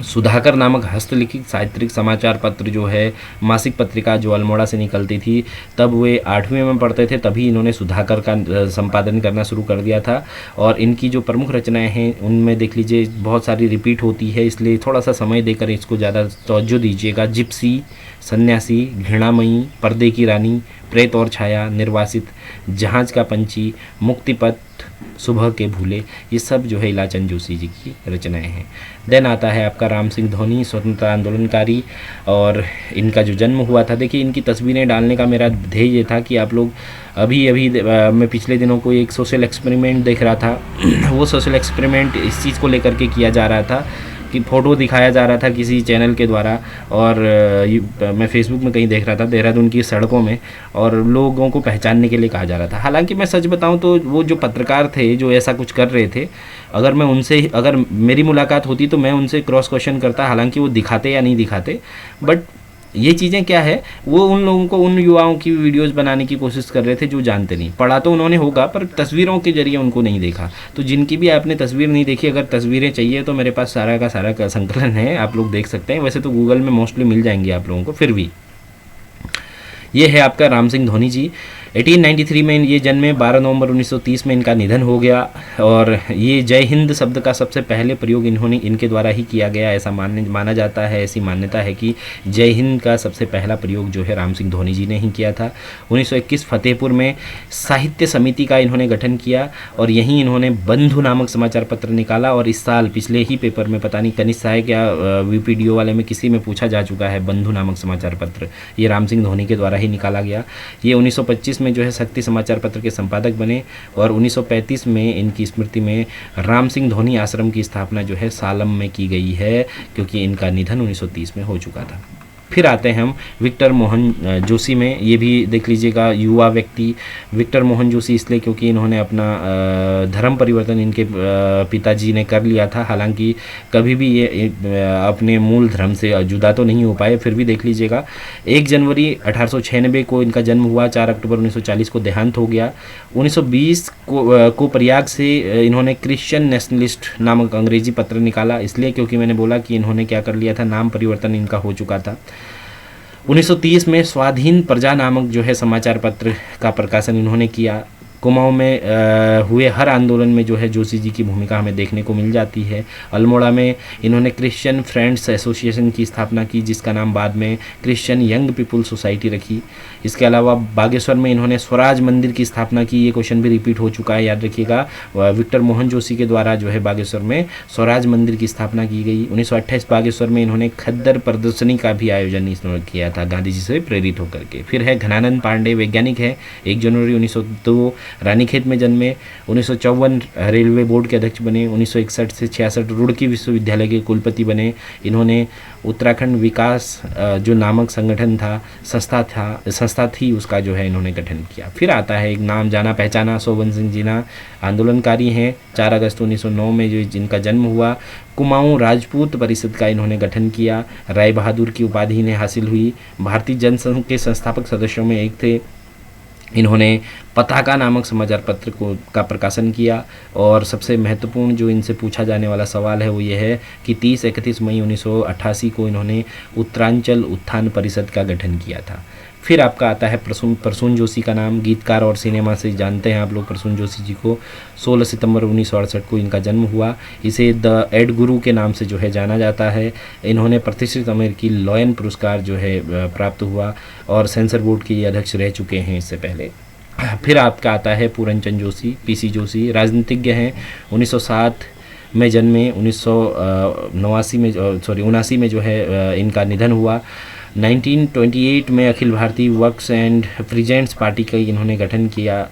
सुधाकर नामक हस्तलिखित साहित्यिक समाचार पत्र जो है, मासिक पत्रिका जो अल्मोड़ा से निकलती थी, तब वे 8वीं में पढ़ते थे, तभी इन्होंने सुधाकर का संपादन करना शुरू कर दिया था। और इनकी जो प्रमुख रचनाएं हैं उनमें देख लीजिए बहुत सारी रिपीट होती है, इसलिए थोड़ा सा समय देकर इसको ज़्यादा तवज्जो दीजिएगा। जिप्सी, सन्यासी, घृणामयी, पर्दे की रानी, प्रेत और छाया, निर्वासित, जहाज का पंछी, मुक्तिपथ, सुबह के भूले, ये सब जो है इलाचंद जोशी जी की रचनाएं हैं। देन आता है आपका राम सिंह धोनी, स्वतंत्रता आंदोलनकारी, और इनका जो जन्म हुआ था, देखिए इनकी तस्वीरें डालने का मेरा ध्येय ये था कि आप लोग अभी मैं पिछले दिनों को एक सोशल एक्सपेरिमेंट देख रहा था। वो सोशल एक्सपेरिमेंट इस चीज़ को लेकर के किया जा रहा था कि फ़ोटो दिखाया जा रहा था किसी चैनल के द्वारा, और मैं फेसबुक में कहीं देख रहा था देहरादून की सड़कों में, और लोगों को पहचानने के लिए कहा जा रहा था। हालांकि मैं सच बताऊं तो वो जो पत्रकार थे जो ऐसा कुछ कर रहे थे, अगर मेरी मुलाकात होती तो मैं उनसे क्रॉस क्वेश्चन करता, हालांकि वो दिखाते या नहीं दिखाते, बट ये चीज़ें क्या है, वो उन लोगों को, उन युवाओं की वीडियोस बनाने की कोशिश कर रहे थे जो जानते नहीं। पढ़ा तो उन्होंने होगा पर तस्वीरों के जरिए उनको नहीं देखा। तो जिनकी भी आपने तस्वीर नहीं देखी, अगर तस्वीरें चाहिए तो मेरे पास सारा का सारा संकलन है, आप लोग देख सकते हैं। वैसे तो गूगल में मोस्टली मिल जाएंगे आप लोगों को। फिर भी ये है आपका राम सिंह धोनी जी। 1893 में ये जन्मे, 12 नवंबर 1930 में इनका निधन हो गया। और ये जय हिंद शब्द का सबसे पहले प्रयोग इनके द्वारा ही किया गया, ऐसा माना जाता है। ऐसी मान्यता है कि जय हिंद का सबसे पहला प्रयोग जो है राम सिंह धोनी जी ने ही किया था। 1921 फतेहपुर में साहित्य समिति का इन्होंने गठन किया और यहीं इन्होंने बंधु नामक समाचार पत्र निकाला। और इस साल पिछले ही पेपर में, पता नहीं कनिष्ठ सहायक या वीपीडीओ वाले में किसी में पूछा जा चुका है, बंधु नामक समाचार पत्र ये राम सिंह धोनी के द्वारा ही निकाला गया। ये 1925 में जो है शक्ति समाचार पत्र के संपादक बने और 1935 में इनकी स्मृति में राम सिंह धोनी आश्रम की स्थापना जो है सालम में की गई है, क्योंकि इनका निधन 1930 में हो चुका था। फिर आते हैं हम विक्टर मोहन जोशी में। ये भी देख लीजिएगा, युवा व्यक्ति विक्टर मोहन जोशी इसलिए क्योंकि इन्होंने अपना धर्म परिवर्तन इनके पिताजी ने कर लिया था। हालांकि कभी भी ये अपने मूल धर्म से जुदा तो नहीं हो पाए, फिर भी देख लीजिएगा 1 जनवरी 1896 को इनका जन्म हुआ, 4 अक्टूबर 1940 को देहांत हो गया। 1920 को प्रयाग से इन्होंने क्रिश्चियन नेशनलिस्ट नामक अंग्रेजी पत्र निकाला, इसलिए क्योंकि मैंने बोला कि इन्होंने क्या कर लिया था, नाम परिवर्तन इनका हो चुका था। 1930 में स्वाधीन प्रजा नामक जो है समाचार पत्र का प्रकाशन इन्होंने किया। कुमाऊं में हुए हर आंदोलन में जो है जोशी जी की भूमिका हमें देखने को मिल जाती है। अल्मोड़ा में इन्होंने क्रिश्चियन फ्रेंड्स एसोसिएशन की स्थापना की, जिसका नाम बाद में क्रिश्चियन यंग पीपुल सोसाइटी रखी। इसके अलावा बागेश्वर में इन्होंने स्वराज मंदिर की स्थापना की। ये क्वेश्चन भी रिपीट हो चुका है, याद रखिएगा। विक्टर मोहन जोशी के द्वारा जो है बागेश्वर में स्वराज मंदिर की स्थापना की गई। 1928 बागेश्वर में इन्होंने खद्दर प्रदर्शनी का भी आयोजन इन्होंने किया था, गांधी जी से प्रेरित होकर के। फिर है घनानंद पांडे, वैज्ञानिक है, 1 जनवरी 1902 रानीखेत में जन्मे। 1954 रेलवे बोर्ड के अध्यक्ष बने। 1961 से 66 रुड़की विश्वविद्यालय के कुलपति बने। इन्होंने उत्तराखंड विकास जो नामक संगठन था, संस्था थी, उसका जो है इन्होंने गठन किया। फिर आता है एक नाम जाना पहचाना, सोवन सिंह जीना, आंदोलनकारी हैं। 4 अगस्त 1909 में जो जिनका जन्म हुआ। कुमाऊं राजपूत परिषद का इन्होंने गठन किया। राय बहादुर की उपाधि इन्हें हासिल हुई। भारतीय जनसंघ के संस्थापक सदस्यों में एक थे। इन्होंने पताका नामक समाचार पत्र का प्रकाशन किया। और सबसे महत्वपूर्ण जो इनसे पूछा जाने वाला सवाल है वो ये है कि 30-31 मई 1988 को इन्होंने उत्तरांचल उत्थान परिषद का गठन किया था। फिर आपका आता है प्रसून जोशी का नाम, गीतकार और सिनेमा से जानते हैं आप लोग प्रसून जोशी जी को। 16 सितंबर 1968 को इनका जन्म हुआ। इसे द एड गुरु के नाम से जो है जाना जाता है। इन्होंने प्रतिष्ठित अमेरिकी लॉयन पुरस्कार जो है प्राप्त हुआ और सेंसर बोर्ड के अध्यक्ष रह चुके हैं इससे पहले। फिर आपका आता है पूरनचंद जोशी, पीसी जोशी, राजनीतिज्ञ हैं। 1907 में जन्मे, 1979 में जो है इनका निधन हुआ। 1928 में Akhil Bharatiya works and फ्रीजेंट्स party का इन्होंने गठन किया।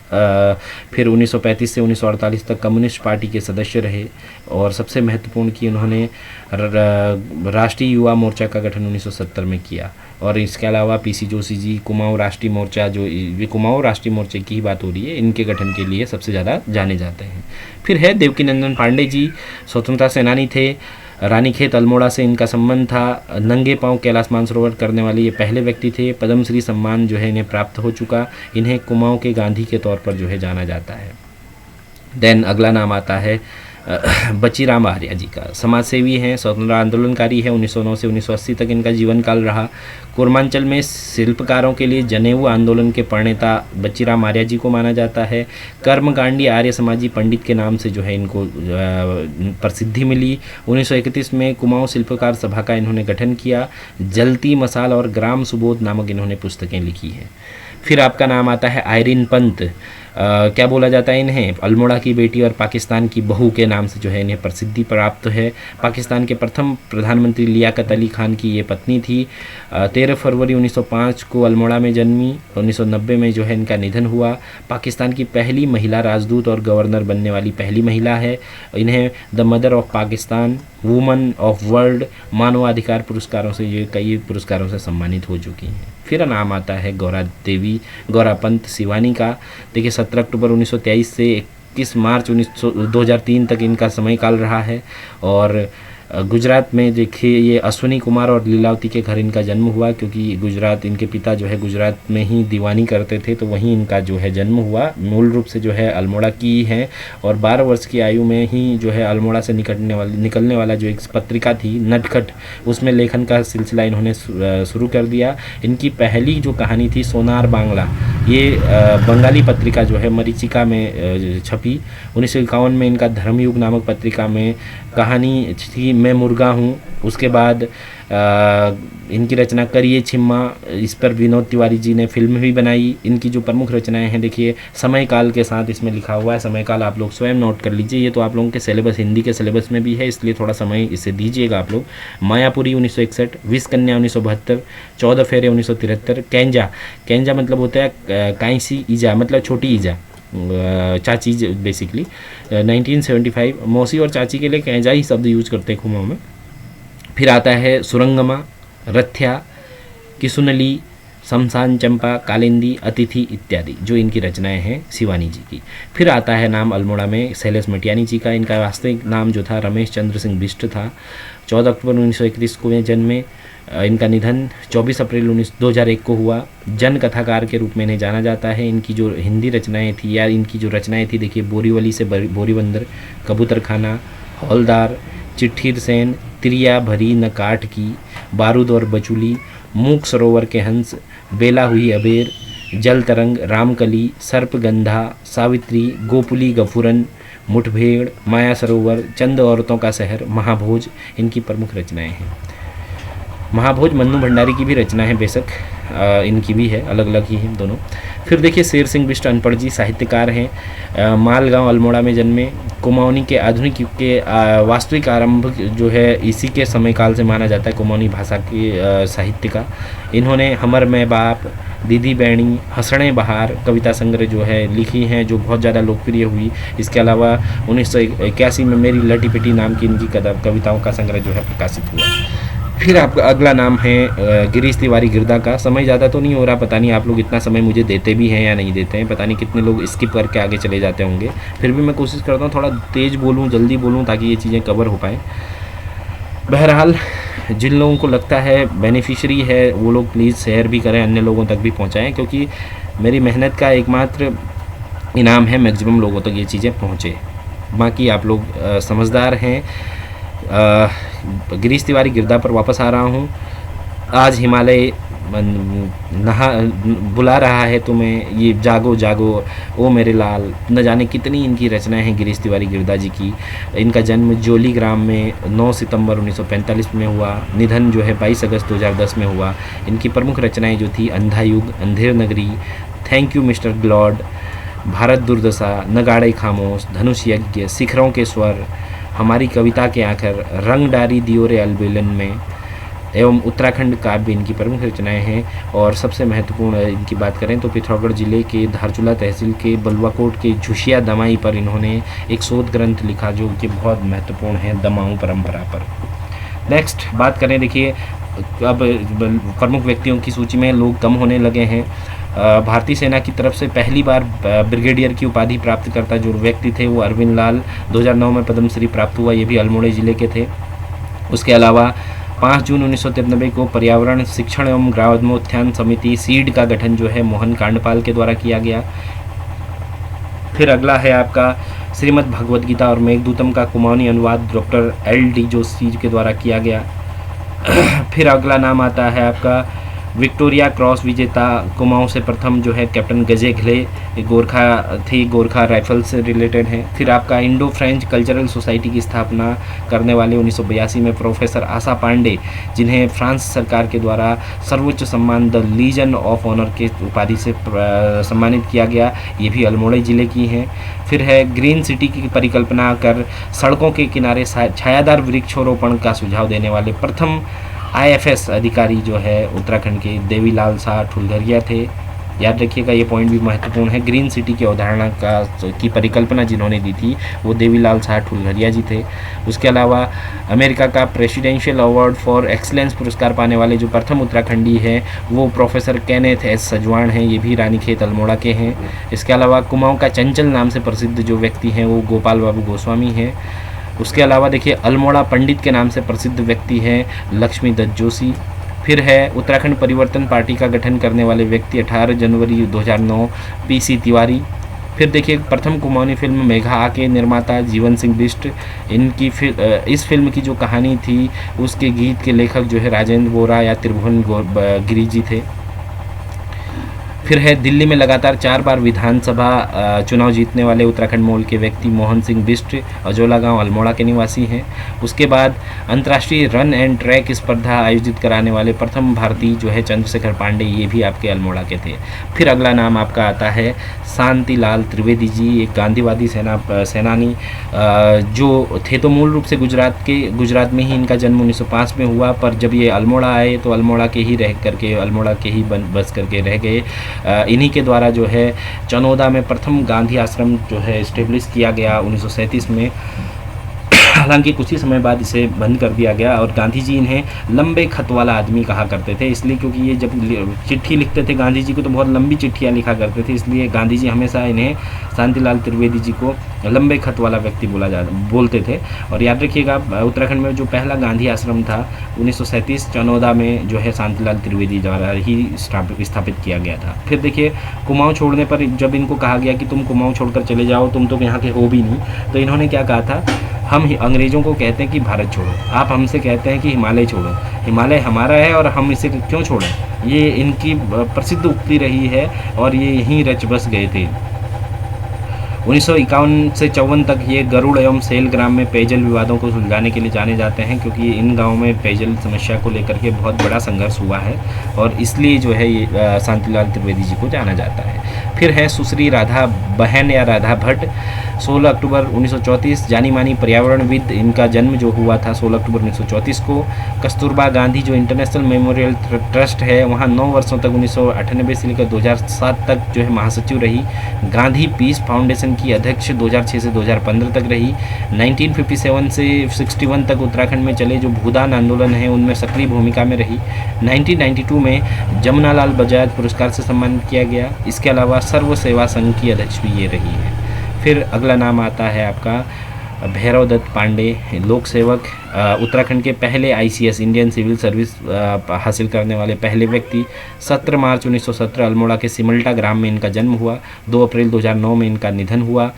फिर 1935 से 1948 तक कम्युनिस्ट पार्टी के सदस्य रहे। और सबसे महत्वपूर्ण कि उन्होंने राष्ट्रीय युवा मोर्चा का गठन 1970 में किया। और इसके अलावा पीसी जोशी जी कुमाऊं राष्ट्रीय मोर्चा, जो ये कुमाऊं राष्ट्रीय मोर्चे की ही बात हो रही है, इनके गठन के लिए सबसे ज़्यादा जाने जाते हैं। फिर है देवकीनंदन पांडे जी, स्वतंत्रता सेनानी थे। रानीखेत अल्मोड़ा से इनका संबंध था। नंगे पांव कैलाश मानसरोवर करने वाले ये पहले व्यक्ति थे। पद्मश्री सम्मान जो है इन्हें प्राप्त हो चुका। इन्हें कुमाऊं के गांधी के तौर पर जो है जाना जाता है। देन अगला नाम आता है बचीराम आर्या जी का। समाजसेवी हैं, स्वतंत्रता आंदोलनकारी है। 1909 से 1980 तक इनका जीवन काल रहा। कूर्मांचल में शिल्पकारों के लिए जनेऊ आंदोलन के प्रणेता बचीराम आर्या जी को माना जाता है। कर्मकांडी आर्य समाजी पंडित के नाम से जो है इनको प्रसिद्धि मिली। 1931 में कुमाऊं शिल्पकार सभा का इन्होंने गठन किया। जलती मसाल और ग्राम सुबोध नामक इन्होंने पुस्तकें लिखी हैं। फिर आपका नाम आता है आयरीन पंत। क्या बोला जाता है इन्हें, अल्मोड़ा की बेटी और पाकिस्तान की बहू के नाम से जो है इन्हें प्रसिद्धि प्राप्त है। पाकिस्तान के प्रथम प्रधानमंत्री लियाकत अली खान की ये पत्नी थी। 13 फरवरी 1905 को अल्मोड़ा में जन्मी। 1990 में जो है इनका निधन हुआ। पाकिस्तान की पहली महिला राजदूत और गवर्नर बनने वाली पहली महिला है। इन्हें the mother of Pakistan, woman of world, मानवाधिकार पुरस्कारों से ये कई पुरस्कारों से सम्मानित हो चुकी हैं। फिर नाम आता है गौरा पंत सिवानी का। देखिए 17 अक्टूबर 1923 से 21 मार्च 2003 तक इनका समयकाल रहा है। और गुजरात में देखिए ये अश्विनी कुमार और लीलावती के घर इनका जन्म हुआ, क्योंकि गुजरात इनके पिता जो है गुजरात में ही दीवानी करते थे, तो वहीं इनका जो है जन्म हुआ। मूल रूप से जो है अल्मोड़ा की है। और 12 वर्ष की आयु में ही जो है अल्मोड़ा से निकलने वाला जो एक पत्रिका थी नटखट, उसमें लेखन का सिलसिला इन्होंने शुरू कर दिया। इनकी पहली जो कहानी थी सोनार बांग्ला, ये बंगाली पत्रिका जो है मरीचिका में छपी। 1951 में इनका धर्मयुग नामक पत्रिका में कहानी थी मैं मुर्गा हूँ। उसके बाद इनकी रचना करिए छिम्मा, इस पर विनोद तिवारी जी ने फिल्म भी बनाई। इनकी जो प्रमुख रचनाएं हैं देखिए समय काल के साथ इसमें लिखा हुआ है, समय काल आप लोग स्वयं नोट कर लीजिए, ये तो आप लोगों के सिलेबस हिंदी के सिलेबस में भी है, इसलिए थोड़ा समय इसे दीजिएगा आप लोग। मायापुरी 1961, विष कन्या 1972, 14 फेरे 1973, कैंजा, कैंजा मतलब होता है कांसी ईजा मतलब छोटी ईजा, चाची बेसिकली, 1975, मौसी और चाची के लिए कैंजा ही शब्द यूज करते हैं कुमाऊं में। फिर आता है सुरंगमा, रथ्या, किसुनली, शमशान चंपा, कालिंदी, अतिथि इत्यादि जो इनकी रचनाएं हैं शिवानी जी की। फिर आता है नाम अल्मोड़ा में शैलेश मटियानी जी का। इनका वास्तविक नाम जो था रमेश चंद्र सिंह बिष्ट था। 14 अक्टूबर 1931 को जन्मे। इनका निधन 24 अप्रैल 2001 को हुआ। जन कथाकार के रूप में इन्हें जाना जाता है। इनकी जो हिंदी रचनाएं थी या इनकी जो रचनाएं थी देखिए बोरीवली से बोरीबंदर, कबूतर खाना, हौलदार, चिट्ठीर सेन, त्रिया भरी न काठ की, बारूद और बचुली, मूक सरोवर के हंस, बेला हुई अबेर, जल तरंग, रामकली, सर्पगंधा, सावित्री, गोपुली गफुरन, मुठभेड़, माया सरोवर, चंद औरतों का शहर, महाभोज इनकी प्रमुख रचनाएं हैं। महाभोज मन्नू भंडारी की भी रचना है, बेशक इनकी भी है, अलग अलग ही हैं दोनों। फिर देखिए शेर सिंह बिष्ट अनपढ़ जी साहित्यकार हैं। मालगांव अल्मोड़ा में जन्मे। कुमाऊनी के आधुनिक युग के वास्तविक आरंभ जो है इसी के समय काल से माना जाता है कुमाऊनी भाषा की साहित्य का। इन्होंने हमर मैं बाप, दीदी बैणी, हंसणे बहार कविता संग्रह जो है लिखी हैं, जो बहुत ज़्यादा लोकप्रिय हुई। इसके अलावा 1981 में मेरी लटी पिटी नाम की इनकी कविताओं का संग्रह जो है प्रकाशित हुआ। फिर आपका अगला नाम है गिरीश तिवारी गिरदा का। समय ज़्यादा तो नहीं हो रहा, पता नहीं आप लोग इतना समय मुझे देते भी हैं या नहीं देते हैं, पता नहीं कितने लोग स्किप करके आगे चले जाते होंगे। फिर भी मैं कोशिश करता हूँ थोड़ा तेज़ बोलूँ, जल्दी बोलूँ ताकि ये चीज़ें कवर हो पाएँ। बहरहाल जिन लोगों को लगता है बेनिफिशरी है वो लोग प्लीज़ शेयर भी करें, अन्य लोगों तक भी पहुँचाएँ, क्योंकि मेरी मेहनत का एकमात्र इनाम है मैक्सिमम लोगों तक ये चीज़ें पहुँचे। बाकी आप लोग समझदार हैं। गिरीश तिवारी गिरदा पर वापस आ रहा हूँ। आज हिमालय बुला रहा है तुम्हें, ये जागो जागो ओ मेरे लाल, न जाने कितनी इनकी रचनाएं हैं गिरीश तिवारी गिरदा जी की। इनका जन्म जोली ग्राम में 9 सितंबर 1945 में हुआ। निधन जो है 22 अगस्त 2010 में हुआ। इनकी प्रमुख रचनाएं जो थी अंधा युग, Andher Nagari, thank you mister ग्लॉड, Bharat दुर्दशा, नगाड़े खामोश, धनुष यज्ञ, शिखरों के स्वर, हमारी कविता के आखिर, रंग डारी दियोरे अलबेलन में, एवं उत्तराखंड काव्य इनकी प्रमुख रचनाएं हैं। और सबसे महत्वपूर्ण इनकी बात करें तो पिथौरागढ़ जिले के धारचूला तहसील के बलुआकोट के झुशिया दमाई पर इन्होंने एक शोध ग्रंथ लिखा जो कि बहुत महत्वपूर्ण है दमाऊ परंपरा पर। नेक्स्ट बात करें, देखिए अब प्रमुख व्यक्तियों की सूची में लोग कम होने लगे हैं। भारतीय सेना की तरफ से पहली बार ब्रिगेडियर की उपाधि प्राप्त करता जो व्यक्ति थे वो अरविंद लाल, 2009 में पद्मश्री प्राप्त हुआ, ये भी अल्मोड़ा जिले के थे। उसके अलावा 5 जून 1993 को पर्यावरण शिक्षण एवं ग्रामोत्थान समिति सीड का गठन जो है मोहन कांडपाल के द्वारा किया गया। फिर अगला है आपका श्रीमद् भगवद गीता और मेघदूतम का कुमाऊनी अनुवाद डॉक्टर LD जोशी के द्वारा किया गया। फिर अगला नाम आता है आपका विक्टोरिया क्रॉस विजेता कुमाऊं से प्रथम जो है कैप्टन गजे घले, गोरखा थी, गोरखा राइफल से रिलेटेड है। फिर आपका इंडो फ्रेंच कल्चरल सोसाइटी की स्थापना करने वाले 1982 में प्रोफेसर आशा पांडे, जिन्हें फ्रांस सरकार के द्वारा सर्वोच्च सम्मान द लीजन ऑफ ऑनर के उपाधि से सम्मानित किया गया, ये भी अल्मोड़ा जिले की हैं। फिर है ग्रीन सिटी की परिकल्पना कर सड़कों के किनारे छायादार वृक्षारोपण का सुझाव देने वाले प्रथम IFS अधिकारी जो है उत्तराखंड के देवीलाल शाह ठुलघरिया थे। याद रखिएगा ये पॉइंट भी महत्वपूर्ण है। ग्रीन सिटी की अवधारणा की परिकल्पना जिन्होंने दी थी वो देवीलाल शाह ठुलघरिया जी थे। उसके अलावा अमेरिका का प्रेसिडेंशियल अवार्ड फॉर एक्सीलेंस पुरस्कार पाने वाले जो प्रथम उत्तराखंडी हैं वो प्रोफेसर केनेथ S सजवाण हैं, ये भी रानीखेत अल्मोड़ा के हैं। इसके अलावा कुमाऊं का चंचल नाम से प्रसिद्ध जो व्यक्ति हैं वो गोपाल बाबू गोस्वामी हैं। उसके अलावा देखिए अल्मोड़ा पंडित के नाम से प्रसिद्ध व्यक्ति हैं लक्ष्मी दत्त जोशी। फिर है उत्तराखंड परिवर्तन पार्टी का गठन करने वाले व्यक्ति 18 जनवरी 2009 PC तिवारी। फिर देखिए प्रथम कुमाऊनी फिल्म मेघा आ के निर्माता जीवन सिंह बिष्ट, इनकी इस फिल्म की जो कहानी थी उसके गीत के लेखक जो है राजेंद्र बोरा या त्रिभुवन गिरी जी थे। फिर है दिल्ली में लगातार 4 बार विधानसभा चुनाव जीतने वाले उत्तराखंड मूल के व्यक्ति मोहन सिंह बिष्ट अजोला गांव अल्मोड़ा के निवासी हैं। उसके बाद अंतर्राष्ट्रीय रन एंड ट्रैक स्पर्धा आयोजित कराने वाले प्रथम भारतीय जो है चंद्रशेखर पांडे, ये भी आपके अल्मोड़ा के थे। फिर अगला नाम आपका आता है शांतिलाल त्रिवेदी जी, एक गांधीवादी सेनानी जो थे तो मूल रूप से गुजरात में ही इनका जन्म 1905 में हुआ, पर जब ये अल्मोड़ा आए तो अल्मोड़ा के ही बस करके रह गए। इन्हीं के द्वारा जो है चनौदा में प्रथम गांधी आश्रम जो है इस्टेब्लिश किया गया 1937 में। हालांकि कुछ ही समय बाद इसे बंद कर दिया गया और गांधी जी इन्हें लंबे खत वाला आदमी कहा करते थे, इसलिए क्योंकि ये जब चिट्ठी लिखते थे गांधी जी को तो बहुत लंबी चिट्ठियाँ लिखा करते थे, इसलिए गांधी जी हमेशा इन्हें शांतिलाल त्रिवेदी जी को लंबे खत वाला व्यक्ति बोलते थे। और याद रखिएगा उत्तराखंड में जो पहला गांधी आश्रम था 1937 चनौदा में जो है शांतिलाल त्रिवेदी द्वारा ही स्थापित किया गया था। फिर देखिए कुमाऊँ छोड़ने पर जब इनको कहा गया कि तुम कुमाऊँ छोड़कर चले जाओ, तुम तो यहाँ के हो भी नहीं, तो इन्होंने क्या कहा था, हम अंग्रेज़ों को कहते हैं कि भारत छोड़ो, आप हमसे कहते हैं कि हिमालय छोड़ो, हिमालय हमारा है और हम इसे क्यों छोड़ें। ये इनकी प्रसिद्ध उक्ति रही है और ये यहीं रच बस गए थे। 1951 से 54 तक ये गरुड़ एवं सेल ग्राम में पेयजल विवादों को सुलझाने के लिए जाने जाते हैं, क्योंकि इन गांवों में पेयजल समस्या को लेकर के बहुत बड़ा संघर्ष हुआ है और इसलिए जो है ये शांतिलाल त्रिवेदी जी को जाना जाता है। फिर है सुश्री राधा बहन या राधा भट्ट, 16 अक्टूबर 1934, जानी मानी पर्यावरणविद, इनका जन्म जो हुआ था 16 अक्टूबर 1934 को। कस्तूरबा गांधी जो इंटरनेशनल मेमोरियल ट्रस्ट है वहाँ 9 वर्षों तक 1998 से लेकर 2007 तक जो है महासचिव रही। गांधी पीस फाउंडेशन की अध्यक्ष 2006 से 2015 तक रही। 1957 से 61 तक उत्तराखंड में चले जो भूदान आंदोलन है उनमें सक्रिय भूमिका में रही। 1992 में जमुनालाल बजाज पुरस्कार से सम्मानित किया गया। इसके अलावा सर्व सेवा संघ की अध्यक्ष भी ये रही है। फिर अगला नाम आता है आपका भैरव दत्त पांडे, लोक सेवक, उत्तराखंड के पहले ICS इंडियन सिविल सर्विस हासिल करने वाले पहले व्यक्ति। 17 मार्च 1917 अल्मोड़ा के सिमल्टा ग्राम में इनका जन्म हुआ। 2 अप्रैल 2009 में इनका निधन हुआ।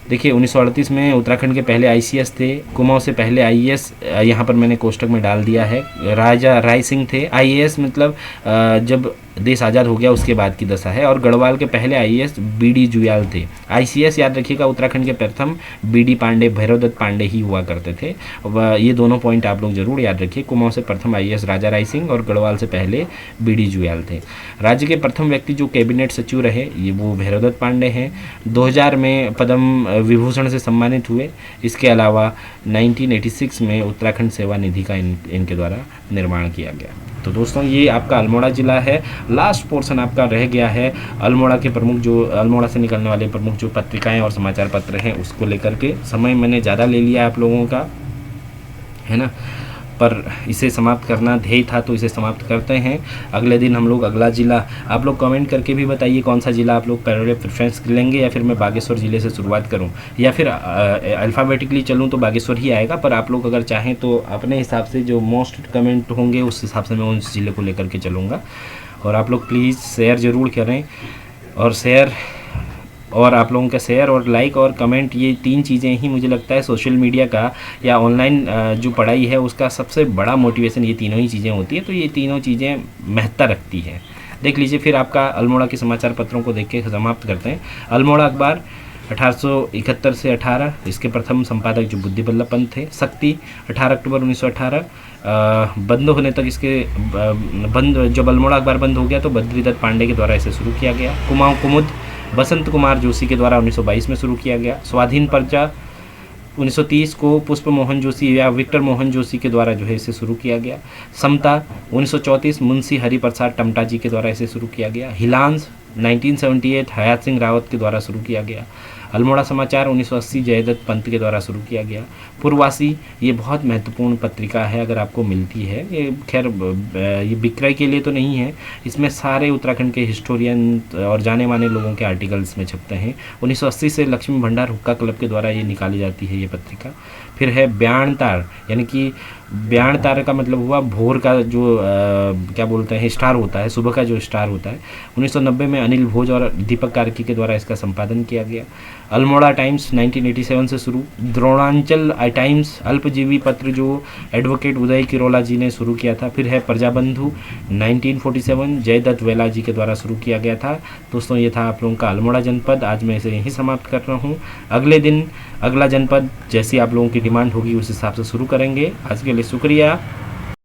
देखिए 1938 में उत्तराखंड के पहले ICS थे। कुमाऊँ से पहले IAS यहाँ पर मैंने कोष्टक में डाल दिया है, राजा राय सिंह थे। IAS मतलब जब देश आज़ाद हो गया उसके बाद की दशा है। और गढ़वाल के पहले IAS BD जुयाल थे। ICS याद रखिएगा उत्तराखंड के प्रथम BD पांडे, भैरवदत्त पांडे ही हुआ करते थे। ये दोनों पॉइंट आप लोग जरूर याद रखिए। कुमाऊँ से प्रथम IAS राजा राय सिंह और गढ़वाल से पहले BD जुयाल थे। राज्य के प्रथम व्यक्ति जो कैबिनेट सचिव रहे ये वो भैरवदत्त पांडे हैं। 2000 में पद्म विभूषण से सम्मानित हुए। इसके अलावा 1986 में उत्तराखंड सेवा निधि का इनके द्वारा निर्माण किया गया। तो दोस्तों ये आपका अल्मोड़ा ज़िला है। लास्ट पोर्शन आपका रह गया है अल्मोड़ा के प्रमुख जो अल्मोड़ा से निकलने वाले प्रमुख जो पत्रिकाएं और समाचार पत्र हैं उसको लेकर के। समय मैंने ज़्यादा ले लिया आप लोगों का, है ना, पर इसे समाप्त करना ध्येय था तो इसे समाप्त करते हैं। अगले दिन हम लोग अगला ज़िला, आप लोग कमेंट करके भी बताइए कौन सा ज़िला आप लोग पहले प्रेफरेंस लेंगे, या फिर मैं बागेश्वर ज़िले से शुरुआत करूं, या फिर अल्फ़ाबेटिकली चलूं तो बागेश्वर ही आएगा। पर आप लोग अगर चाहें तो अपने हिसाब से जो मोस्ट कमेंट होंगे उस हिसाब से मैं उस ज़िले को लेकर के चलूँगा। और आप लोग प्लीज़ शेयर ज़रूर करें, और आप लोगों का शेयर और लाइक और कमेंट, ये 3 चीज़ें ही मुझे लगता है सोशल मीडिया का या ऑनलाइन जो पढ़ाई है उसका सबसे बड़ा मोटिवेशन ये तीनों ही चीज़ें होती है। तो ये तीनों चीज़ें महत्ता रखती है। देख लीजिए फिर आपका अल्मोड़ा के समाचार पत्रों को देख के समाप्त करते हैं। अल्मोड़ा अखबार 1871 से 18, इसके प्रथम संपादक जो बुद्धि बल्लभ पंत थे। शक्ति 18 अक्टूबर 1918, बंद होने तक इसके जब अल्मोड़ा अखबार बंद हो गया तो बद्रीदत्त पांडे के द्वारा इसे शुरू किया गया। कुमाऊँ कुमुद बसंत कुमार जोशी के द्वारा 1922 में शुरू किया गया। स्वाधीन पर्चा 1930 को पुष्प मोहन जोशी या विक्टर मोहन जोशी के द्वारा जो है इसे शुरू किया गया। समता 1934 मुंशी हरिप्रसाद टमटा जी के द्वारा इसे शुरू किया गया। हिलांस 1978 हयात सिंह रावत के द्वारा शुरू किया गया। अल्मोड़ा समाचार 1980 जयदत्त पंत के द्वारा शुरू किया गया। पूर्ववासी ये बहुत महत्वपूर्ण पत्रिका है, अगर आपको मिलती है, ये खैर ये विक्रय के लिए तो नहीं है, इसमें सारे उत्तराखंड के हिस्टोरियन और जाने माने लोगों के आर्टिकल्स में छपते हैं। 1980 से लक्ष्मी भंडार हुक्का क्लब के द्वारा ये निकाली जाती है ये पत्रिका। फिर है ब्याण तार, यानी कि ब्याण तार का मतलब हुआ भोर का जो क्या बोलते हैं स्टार होता है, सुबह का जो स्टार होता है। 1990 में अनिल भोज और दीपक कार्की के द्वारा इसका संपादन किया गया। अल्मोड़ा टाइम्स 1987 से शुरू, द्रोणांचल टाइम्स अल्पजीवी पत्र जो एडवोकेट उदय किरोला जी ने शुरू किया था। फिर है प्रजाबंधु 1947 जयदत्त वेला जी के द्वारा शुरू किया गया था। दोस्तों ये था आप लोगों का अल्मोड़ा जनपद। आज मैं इसे यहीं समाप्त कर रहा हूँ। अगले दिन अगला जनपद जैसी आप लोगों की डिमांड होगी उस हिसाब से शुरू करेंगे। आज के लिए शुक्रिया।